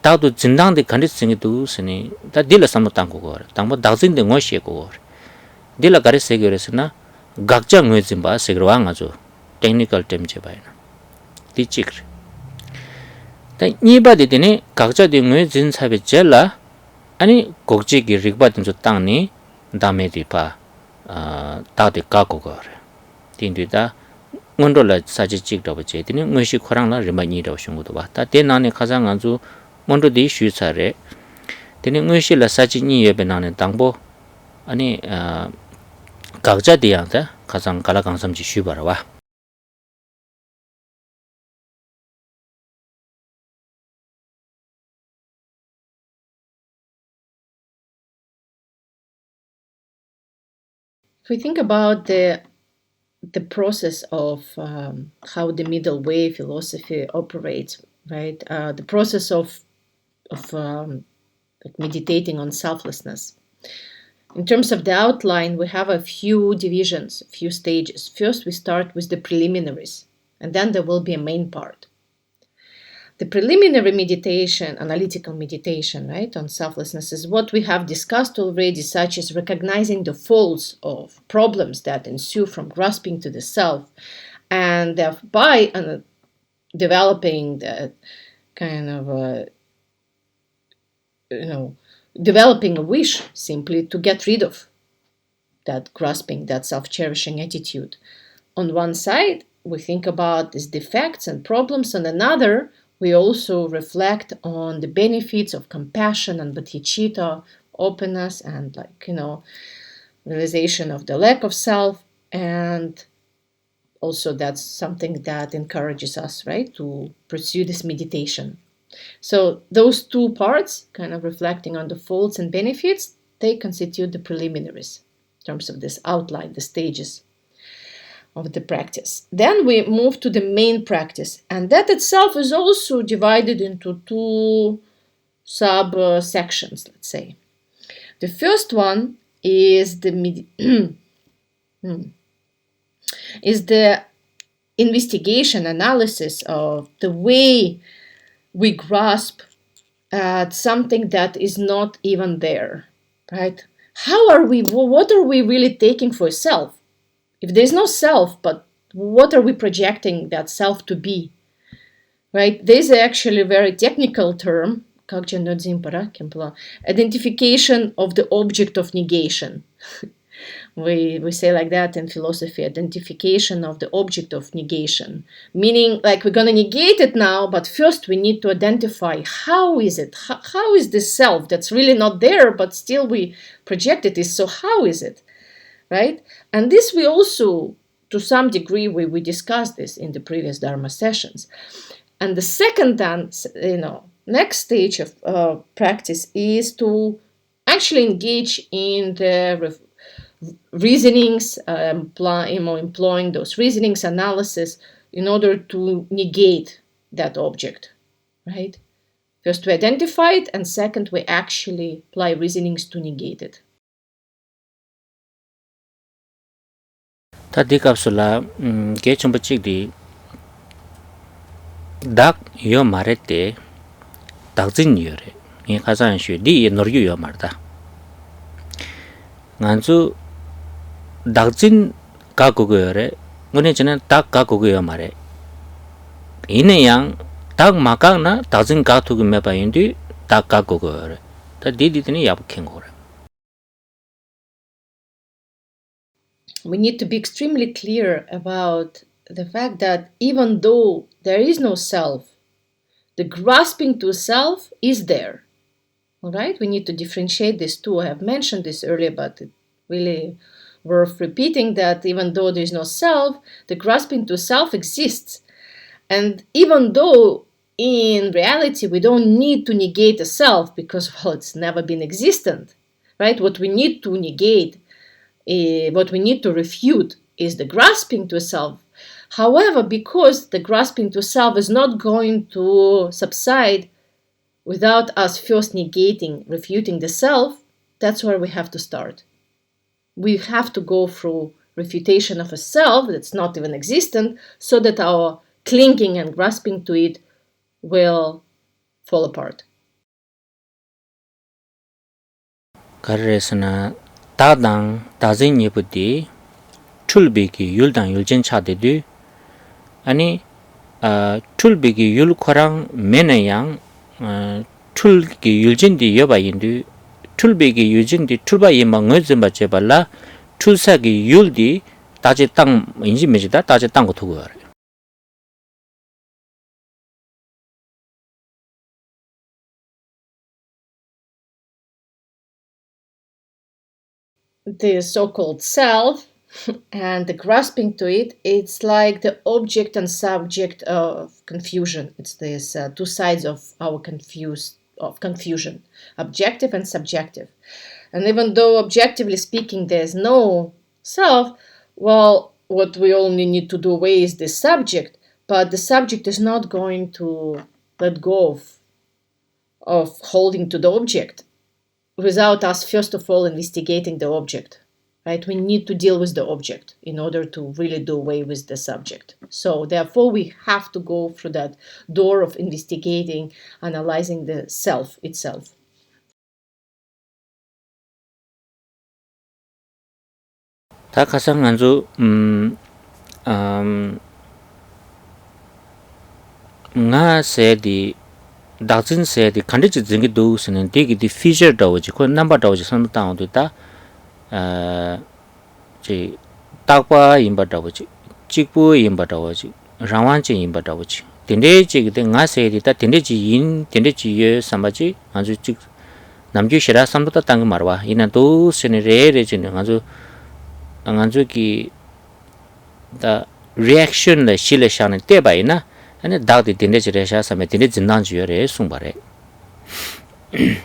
딱도 진당데 간디싱이도 스니 다 딜라 삼노 땅고 당보 다진데 ngo시고 딜라 가르세게레스나 각자 ngo짐바 세그와 아주 테크니컬 템제 바이나 디치크 다 니바데데네 각자 ngo진 사베 젤라 아니 곡지기 릭바든 저 땅니 다메디파 다데 까고거 딘디다 원돌라 사지 찍다고 제디니 응시 코랑라 리마니다고 숑고도 바다 데나네 가장 아주 원도디 슈차레 데니 응시라 사지니 예베나네 당보 아니 각자 디양다 가장 갈라강삼지 슈바라와 If we think about the process of how the middle way philosophy operates, right? The process of meditating on selflessness. In terms of the outline, we have a few divisions, a few stages. First, we start with the preliminaries, and then there will be a main part. The preliminary meditation, analytical meditation, right, on selflessness is what we have discussed already, such as recognizing the faults of problems that ensue from grasping to the self, and by developing the kind of, developing a wish simply to get rid of that grasping, that self-cherishing attitude. On one side, we think about these defects and problems. On another, we also reflect on the benefits of compassion and bodhicitta, openness, and realization of the lack of self. And also that's something that encourages us, right, to pursue this meditation. So those two parts, kind of reflecting on the faults and benefits, they constitute the preliminaries in terms of this outline, the stages of the practice. Then we move to the main practice, and that itself is also divided into two sub-sections, let's say. The first one is the investigation, analysis of the way we grasp at something that is not even there, right? What are we really taking for self? If there's no self, but what are we projecting that self to be, right? There's actually a very technical term, identification of the object of negation. We say like that in philosophy, identification of the object of negation, meaning like we're going to negate it now, but first we need to identify how is it, how is this self that's really not there, but still we project it is, so how is it, right? And this we also, to some degree, we discussed this in the previous Dharma sessions. And the second then, next stage of practice is to actually engage in the reasonings, employing those reasonings, analysis, in order to negate that object, right? First, we identify it, and second, we actually apply reasonings to negate it. Ta di kapsula ge chumba chik di dak yo marete dakjin yore ni khasan shu di noryu yo marda nganzu dakjin ka go yore ngone chena dak ka go yo mare ine yang dak makang na dakjin ka tu me ba yindi dak ka go yore ta di ni yab khen gore. We need to be extremely clear about the fact that even though there is no self, the grasping to self is there. All right, we need to differentiate these two. I have mentioned this earlier, but it's really worth repeating that even though there is no self, the grasping to self exists. And even though in reality we don't need to negate a self because, well, it's never been existent, right? What we need to negate, what we need to refute is the grasping to self. However, because the grasping to self is not going to subside without us first negating, refuting the self, that's where we have to start. We have to go through refutation of a self that's not even existent so that our clinging and grasping to it will fall apart. Karesana tadang tazin yepudi tulbiki yuldang yuljen chadedu ani tulbiki yul korang menayang tulki yuljendi yobayindu tulbiki yuljendi tulba yima ngözimba jebala tulsaki yuldi 다제 땅 인지 메지다 다제 땅고 두고 그래. The so-called self and the grasping to it, it's like the object and subject of confusion. It's these two sides of our confusion, objective and subjective. And even though objectively speaking there's no self, well, what we only need to do away is the subject, but the subject is not going to let go of holding to the object without us first of all investigating the object, right? We need to deal with the object in order to really do away with the subject. So therefore we have to go through that door of investigating, analyzing the self itself. 다 가상 안주 nga 세디 다진 세디 컨디지 증기 도스는 되게 디 피처 도지 그 넘버 도지 선도 다운도다 제 딱바 임바다오지 직부 임바다오지 라완지 임바다오지 딘데지 그때 nga 세디다 딘데지 인 딘데지 예 삼바지 아주 직 남주 시라 삼도다 땅 말와 이나도 세네레레지는 아주 안간주기 다 리액션을 실내샤는 때바이나 아니 다디 딘데지레샤 삼에 딘데 진단주여레 숭바레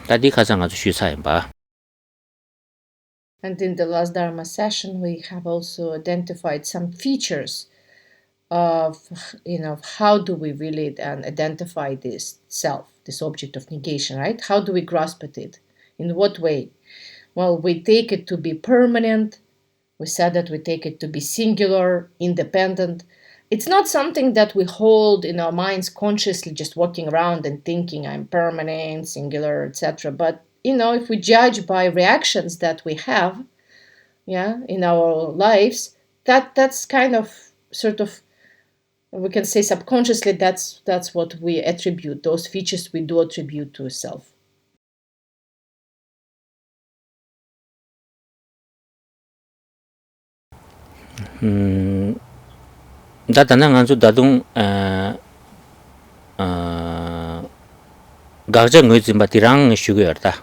다디 가장 아주 쉬사임 봐. And in the last Dharma session, we have also identified some features of, how do we really then identify this self, this object of negation, right? How do we grasp at it? In what way? Well, we take it to be permanent. We said that we take it to be singular, independent. It's not something that we hold in our minds consciously, just walking around and thinking I'm permanent, singular, etc. But if we judge by reactions that we have, in our lives, that's kind of sort of, we can say subconsciously, that's what we attribute, those features we do attribute to a self. Da tanang anzu dadung gagja ngui zimba tirang shugu yarda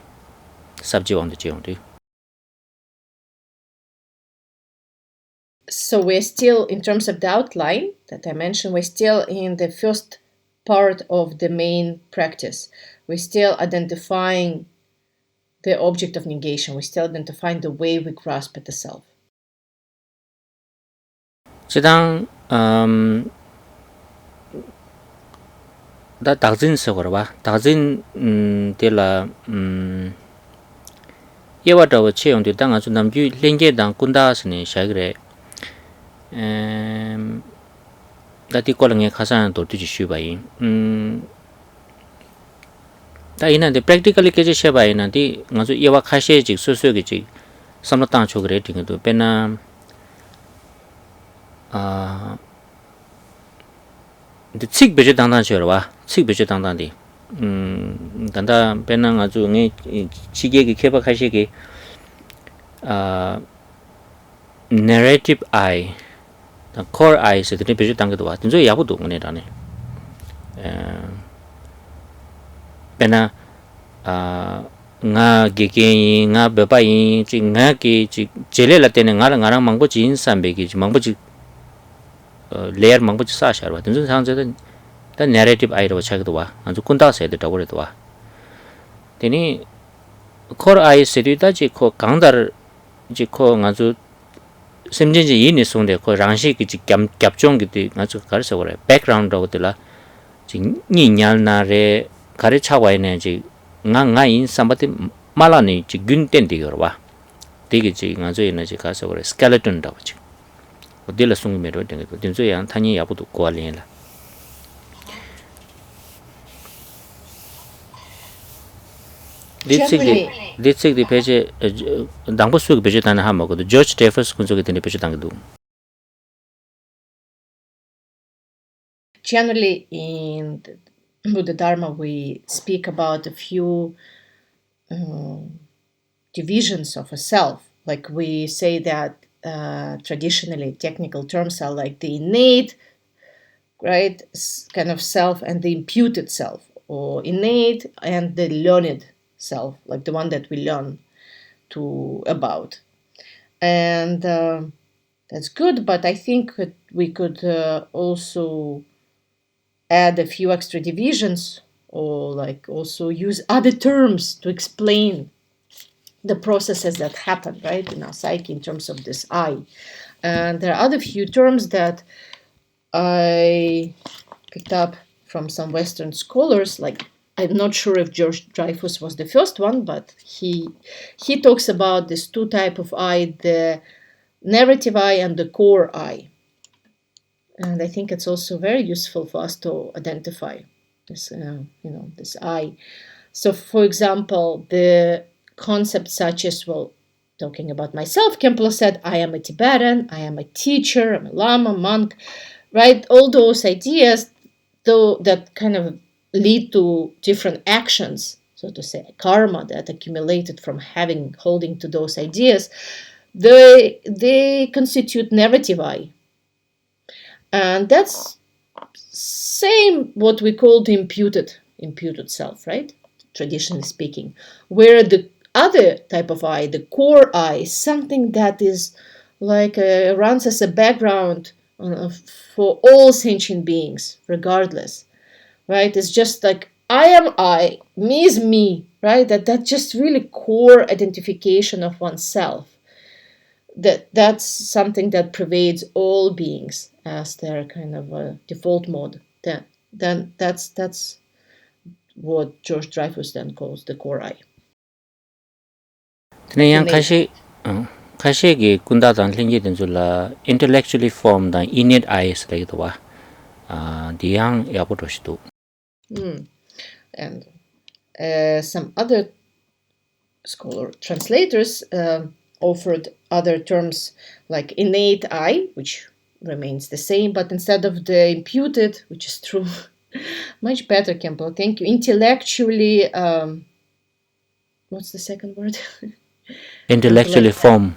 sabji wangda chiyongdi. So we're still, in terms of the outline that I mentioned, we're still in the first part of the main practice. We're still identifying the object of negation. We're still identifying the way we grasp at the self. Chidang da dagzin sagor ba dagzin tela yewa dawa cheyongdi da nga su namju lengge dang kunda sini shagre da ti kola nge khasana dortu ji shubayin da ina de practically keje shebayin di nga su yewa khashe jik soso ge jik samla tang chogre tingido pena the chik beje dangdang chorwa chik beje dangdang di danda pena nga su nge chige ge kheba khashe ge narrative eye the core eye se de beje dangdo wa tinzo yabu do ngene dane pena nga gege nga beba yin chi nga ki chi jele la tene nga nga mangbo chi insan be ki mangbo chi layer mangbo chi sa sharwa tinzo sang je the narrative eye ro chagdo wa anju kunda se de dawre do wa teni core eye se de ta chi ko gangdar ji ko nga ju semjenji yini sonde ko rangshi ki chi gyapchong ki nga ju kar se gore background ro de la chi ni nyal na re kare chawa ne ji nga in sambati mala ni ji gun ten de yor wa de ge ji nga jo ina ji ka se gore skeleton da chi o de la sung me ro de ge de zo yang tani ya bu du ko le la Ditsig di peche dangpo suki peche tana hama kodo George Jeffers kunzo ki tini peche tangidu. Generally, in the Buddha Dharma, we speak about a few divisions of a self. Like we say that traditionally, technical terms are like the innate, right, kind of self and the imputed self, or innate and the learned self, like the one that we learn about. And that's good, but I think that we could also add a few extra divisions, or like also use other terms to explain the processes that happen, right, in our psyche in terms of this I. And there are other few terms that I picked up from some Western scholars. Like, I'm not sure if George Dreyfus was the first one, but he talks about these two types of I, the narrative I and the core I. And I think it's also very useful for us to identify this, this I. So, for example, the concepts such as, well, talking about myself, Khenpo said, I am a Tibetan, I am a teacher, I'm a Lama, monk, right? All those ideas, though, that kind of lead to different actions, so to say, karma that accumulated from holding to those ideas, they constitute narrative I. And that's same what we call the imputed self, right? Traditionally speaking, where the other type of I, the core I, is something that is like runs as a background for all sentient beings, regardless, right? It's just like I am I, me is me, right? That's just really core identification of oneself. That's something that pervades all beings as their kind of a default mode. Then that's what George Dreyfus then calls the core I. Tene yang kashe ge kunda dan lingye den la intellectually formed dan innate eyes like the wa di yang yabu to shitu. And some other scholar translators offered other terms like innate I, which remains the same, but instead of the imputed, which is true, much better, Khenpo, thank you, intellectually, what's the second word? Intellectually formed.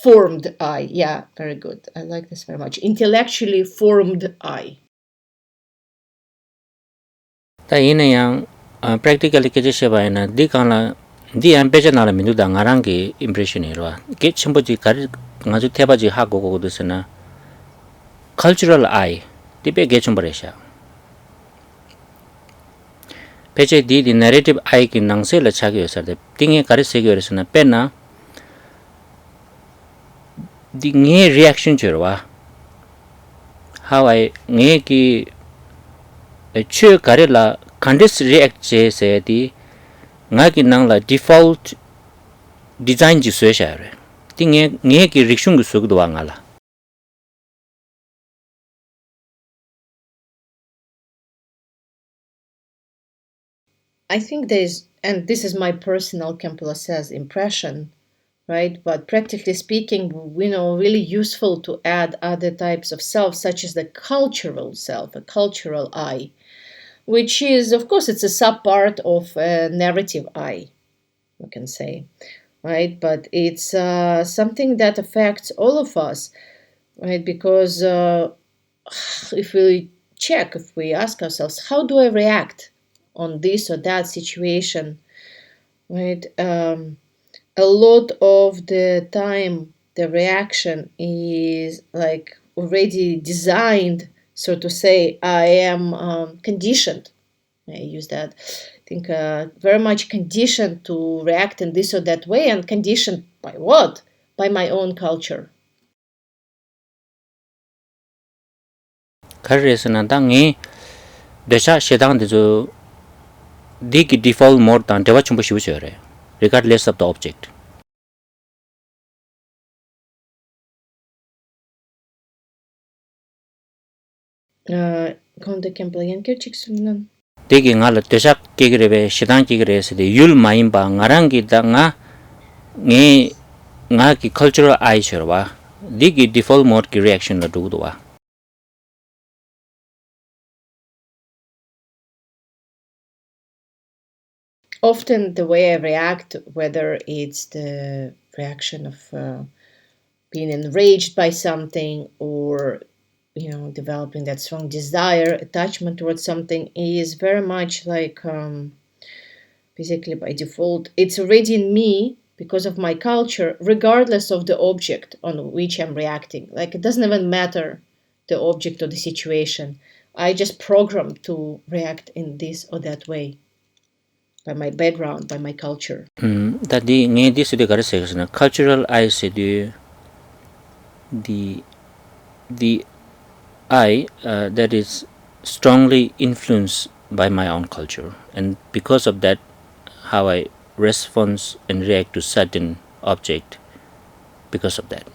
formed I. Yeah, very good. I like this very much. Intellectually formed I. Ta ina yang practically ke je ba na di kana di ambeja na la mindu da ngarang ki impression irwa ke chimbo ji kar ngaju theba ji ha go go dusna cultural I di pe ge chumbaresha peche di narrative I ki nangse la cha ge sar de tinge kar se ge resna pe na di nge reaction chirwa how I nge ki che kare la kandis react che se di nga ki nang la default design ji swe sha re ti nge ki rikshung gu sug do nga la I think there's, and this is my personal, Khenpo says, impression, right? But practically speaking, really useful to add other types of self, such as the cultural self, a cultural I, which is, of course, it's a sub-part of a narrative I, we can say, right? But it's something that affects all of us, right? Because if we ask ourselves, how do I react on this or that situation, right? A lot of the time, the reaction is like already designed, so to say. I am conditioned. I use that. I think very much conditioned to react in this or that way, and conditioned by what? By my own culture. kar resna da nge desha shedang de jo di ki default mode tan dewa chumbo shu re regardless of the object Konde Khenpo chik sunan. degi nga la desha ke gre be shedang ki gre se de yul maim ba ngarang gi da nga ki cultural I chirwa di ki default mode ki reaction la du do wa Often the way I react, whether it's the reaction of being enraged by something, or developing that strong desire, attachment towards something, is very much like basically by default. It's already in me because of my culture, regardless of the object on which I'm reacting. Like, it doesn't even matter the object or the situation. I just programmed to react in this or that way by my background, by my culture. da di nge di su de gar se na cultural I se de the I that is strongly influenced by my own culture, and because of that how I respond and react to certain object because of that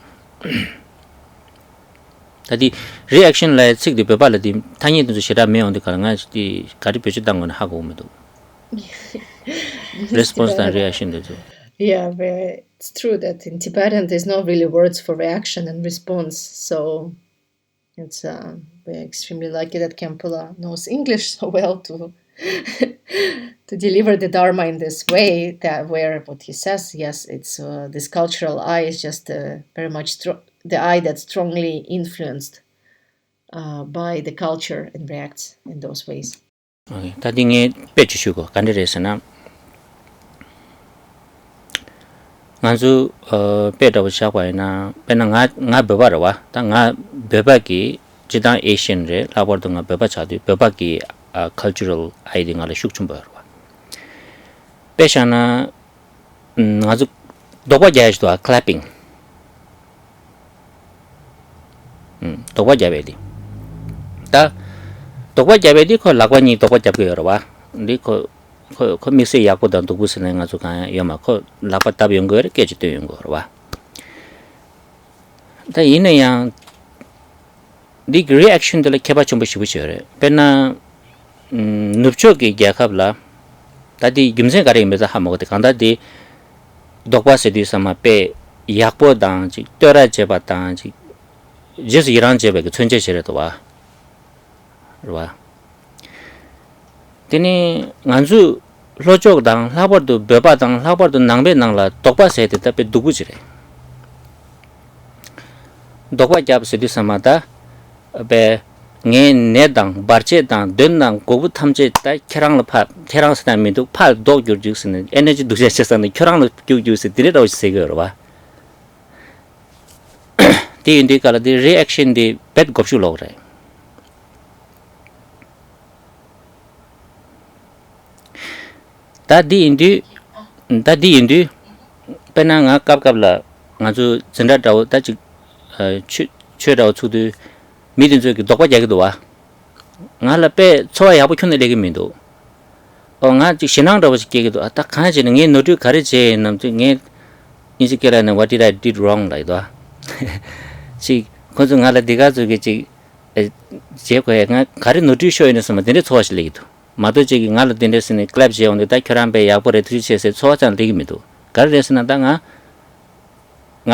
tadi reaction la sik de ba la di thanyi du shira me on de kar nga di kari pe chudang on ha go me do response and reaction de Yeah, it's true that in Tibetan there's not really words for reaction and response. So it's we're extremely lucky that Khenpo knows English so well to to deliver the Dharma in this way. That where what he says, yes, it's this cultural I is just very much the I that's strongly influenced by the culture and reacts in those ways. okay tadi nge pe chu shu go kan de resana nganzu pe da sha kwa na pe na nga be ba wa ta nga be ba ki jidang asian re la bor nga be ba cha de be ba ki cultural I nga la shuk chum ba wa pe sha na nganzu do ba ja do clapping do ba ja be di ta do ba ja be di ko la kwa ni do ba ja be wa di ko mixi ya ko dan du bu se nga zu ka ya ma ko la pa ta byong go re ke ji de yong go wa da ine yang di reaction de la ke ba chum bu shi bu re pe na nupcho ki gya khab la ta di gimse ga re me za ha mo de kan da di do ba se di sama pe yak po dang ji to ra je ba dang ji je zi ran je ba ge chun je che re do wa tini nganzu lochok dang labar du beba dang labar du nangbe nangla tokpa se de tape dugu jire dokwa jab sedi samada be nge nedang barche dang dendang gobu thamje ta kerang sna mi du pal do gyur jusne energy du je san kerang lo gyu ju se dire ro se ge ro ba ti indi kala di reaction di pet gopshu log re ta di indi pena nga kap la nga ju jenda daw ta chi chue daw chu du mi din ju dokwa ja ge do wa nga la pe chowa ya bu khun le ge mi do nga ji shinang daw ji ge do ta kha ji nge no du kare je nam ji nge ni ji kera na what did I did wrong lai do ji ko ju nga la diga ju ge ji je ko nga kare no du show ne sama de chowa shi le gi do ma do ji nga la de ne sin clap je on de ta kharam be ya bo re tri che se chowa chan le gi mi do kar re sin da nga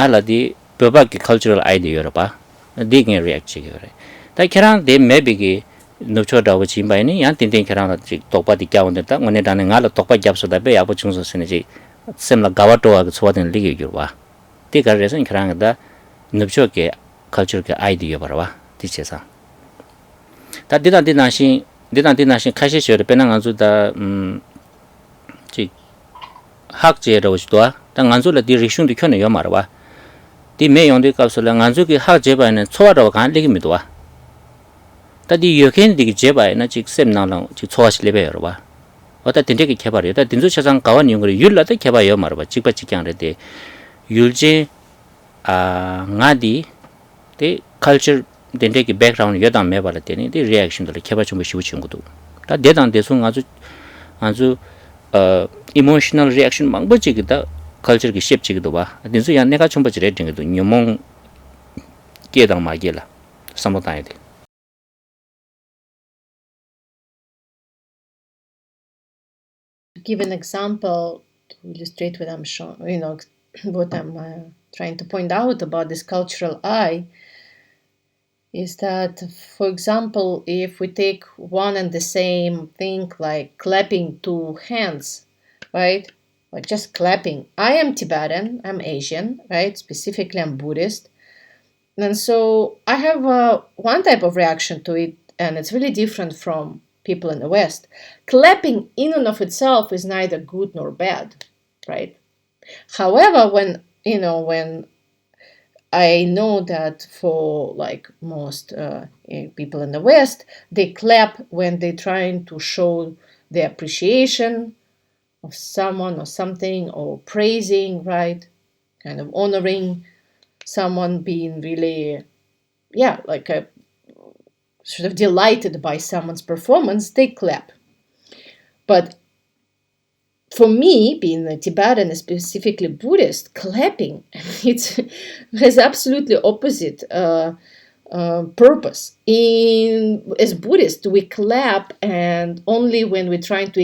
la di baba ki cultural idea ro ba di nge react chi ge re ta kharam de me bi gi no cho da wo chi bai ni ya tin tin kharam la ji tokpa di kya on de ta ngone da ne nga la tokpa gyap so da be ya bo chung so sin ji sem la gawa to ga chowa den li ge gi ba ti kar re sin kharam da no cho ke culture ke idea ba ba ti che sa ta di na shin kashi shi re pe na nga zu da ji hak je ro ji do ta nga zu la di rishun di khone yo ma ba di me yong de ka so la nga zu ki hak je ba ne chowa ro kan li gi mi do wa ta di yo ken di je ba na ji sem na la ji chowa shi le be ro ba wa ta tin de ki khe ba re ta din zu cha sang ka wa ni ngre yul la ta khe ba yo ma ba ji ba ji kyang re de yul je nga di de culture den de ki background yo da me ba la de ni de reaction de khe ba chung shi chung gu ta de dang de su nga zu emotional reaction mang ba ji da culture ki shape ji do ba din su ya ne ka chung ba ji re ding do nyomong ke dang ma ge la sam ta de To give an example to illustrate what I'm showing, what I'm trying to point out about this cultural eye is that, for example, if we take one and the same thing like clapping two hands, right? Like just clapping. I am Tibetan, I'm Asian, right? Specifically, I'm Buddhist. And so I have one type of reaction to it, and it's really different from people in the West. Clapping in and of itself is neither good nor bad, right? However, when I know that for like most people in the West, they clap when they're trying to show their appreciation of someone or something, or praising, right? Kind of honoring someone, being really, like a sort of delighted by someone's performance, they clap. But for me, being a Tibetan and specifically Buddhist, clapping it has absolutely opposite purpose. As Buddhists, we clap, and only when we're trying to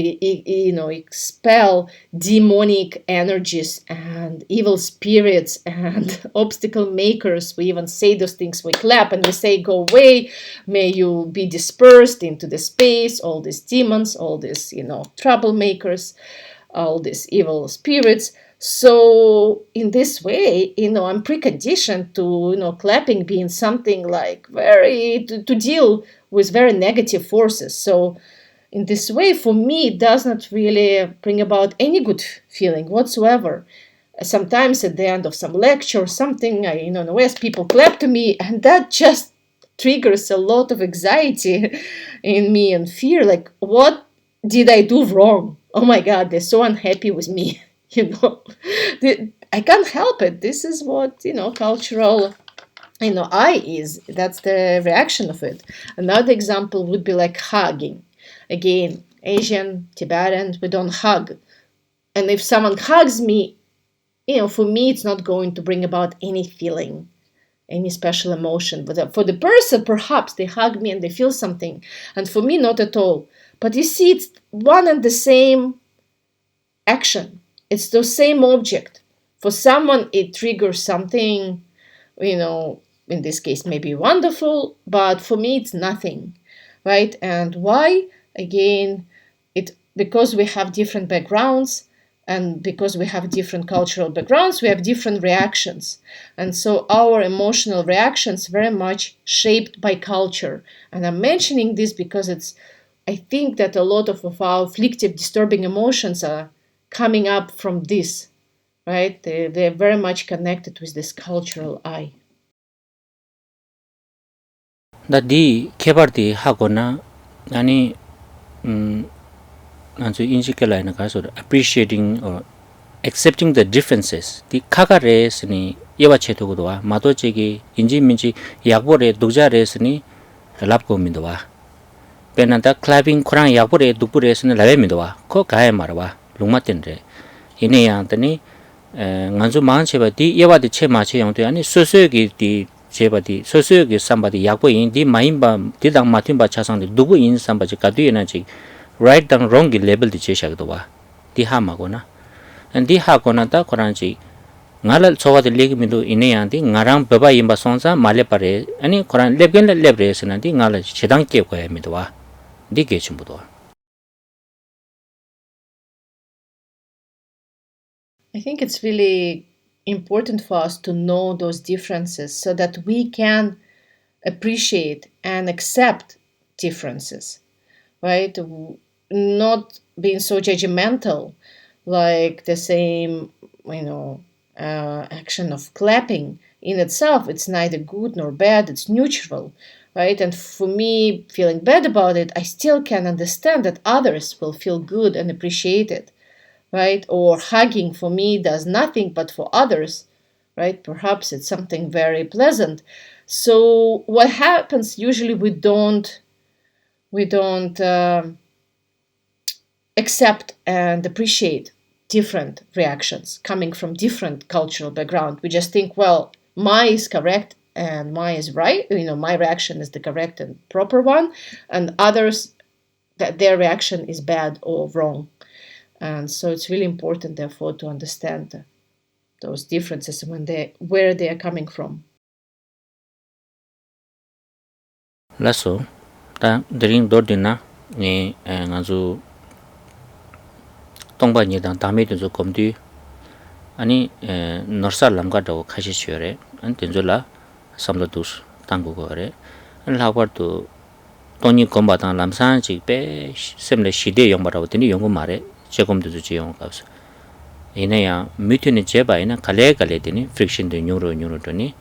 expel demonic energies and evil spirits and obstacle makers, we even say those things. We clap and we say, "Go away, may you be dispersed into the space, all these demons, all these troublemakers, all these evil spirits." So in this way, I'm preconditioned to, clapping being something like very, to deal with very negative forces. So in this way, for me, it does not really bring about any good feeling whatsoever. Sometimes at the end of some lecture or something, in the West, people clap to me, and that just triggers a lot of anxiety in me and fear. Like, what did I do wrong? Oh my God, they're so unhappy with me. I can't help it. This is what cultural eye is. That's the reaction of it. Another example would be like hugging. Again, Asian, Tibetan, we don't hug. And if someone hugs me, for me, it's not going to bring about any feeling, any special emotion. But for the person, perhaps they hug me and they feel something. And for me, not at all. But you see, it's one and the same action. It's the same object. For someone, it triggers something, in this case, maybe wonderful, but for me, it's nothing, right? And why? Again, because we have different backgrounds, And because we have different cultural backgrounds, we have different reactions. And so our emotional reactions very much shaped by culture. And I'm mentioning this because I think that a lot of our afflictive, disturbing emotions are coming up from this, right? They're very much connected with this cultural I. 다디 개발디 하거나 아니 아주 인식할라는 가서 appreciating or accepting the differences 디 카가레스니 예와체도고도와 마도제기 인지민지 약보레 독자레스니 랍고민도와 베난다 클라빙 코랑 약보레 독부레스니 라베민도와 코 가에 말와 롱마텐데 이네양더니 nganzu maan cheba di yewa di che ma che yong tu yani sosoyo ki di cheba di sosoyo ki samba di yakbo yin di mayimba di dang matimba chasang di dubu yin samba chi kadu yana chi right dang wrong ki label di che shakdo wa di ha ma go na and di ha go na ta koran chi ngala chowa di legi mindu ine yang di ngarang baba yimba songsa male pare ani koran lebgen le lebre sina di ngala chedang ke ko ya mindu wa di ge chimbu do I think it's really important for us to know those differences so that we can appreciate and accept differences, right? Not being so judgmental, like the same, action of clapping in itself, it's neither good nor bad, it's neutral, right? And for me, feeling bad about it, I still can understand that others will feel good and appreciate it, right? Or hugging for me does nothing, but for others, right? Perhaps it's something very pleasant. So what happens usually we don't accept and appreciate different reactions coming from different cultural background. We just think, well, my is correct and my is right. My reaction is the correct and proper one, and others that their reaction is bad or wrong. And so it's really important, therefore, to understand those differences where they are coming from. laso ta dring dordina ni nganzu tongba ni dang dame de zo komdi ani norsa lamga do khashi chure an tenjola samlo dus tangu gore an labar to toni komba dang lamsan chi pe semle shide yong bara utini yong mare chegom de ji yong kaus ineya mutune jeba ina kale kale dini friction de nyuro to ni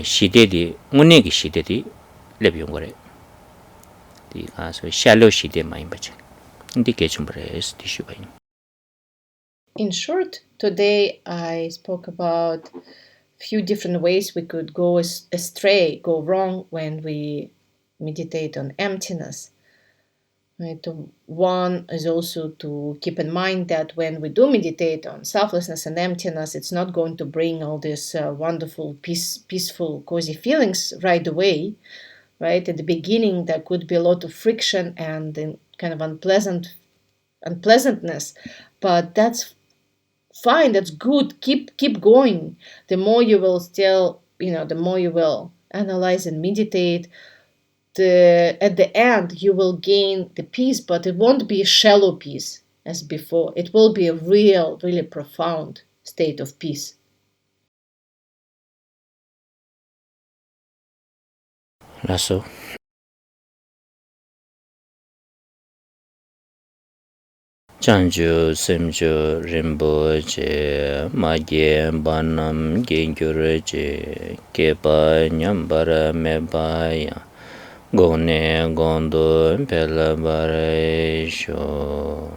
shide di ngune gi shide di leb yong gore di kaso shallow shide mai bache indi ke chumbre es di shubai. In short, today I spoke about a few different ways we could go astray, go wrong when we meditate on emptiness. Right? One is also to keep in mind that when we do meditate on selflessness and emptiness, it's not going to bring all these wonderful, peaceful, cozy feelings right away. Right? At the beginning, there could be a lot of friction and kind of unpleasantness, but that's fine. That's good. Keep going. The more you will the more you will analyze and meditate, at the end you will gain the peace, but it won't be a shallow peace as before. It will be a real, really profound state of peace. laso chanju semju rimbo je magye banam gengyure je keba nyambara mebaya gone gondo pela bare sho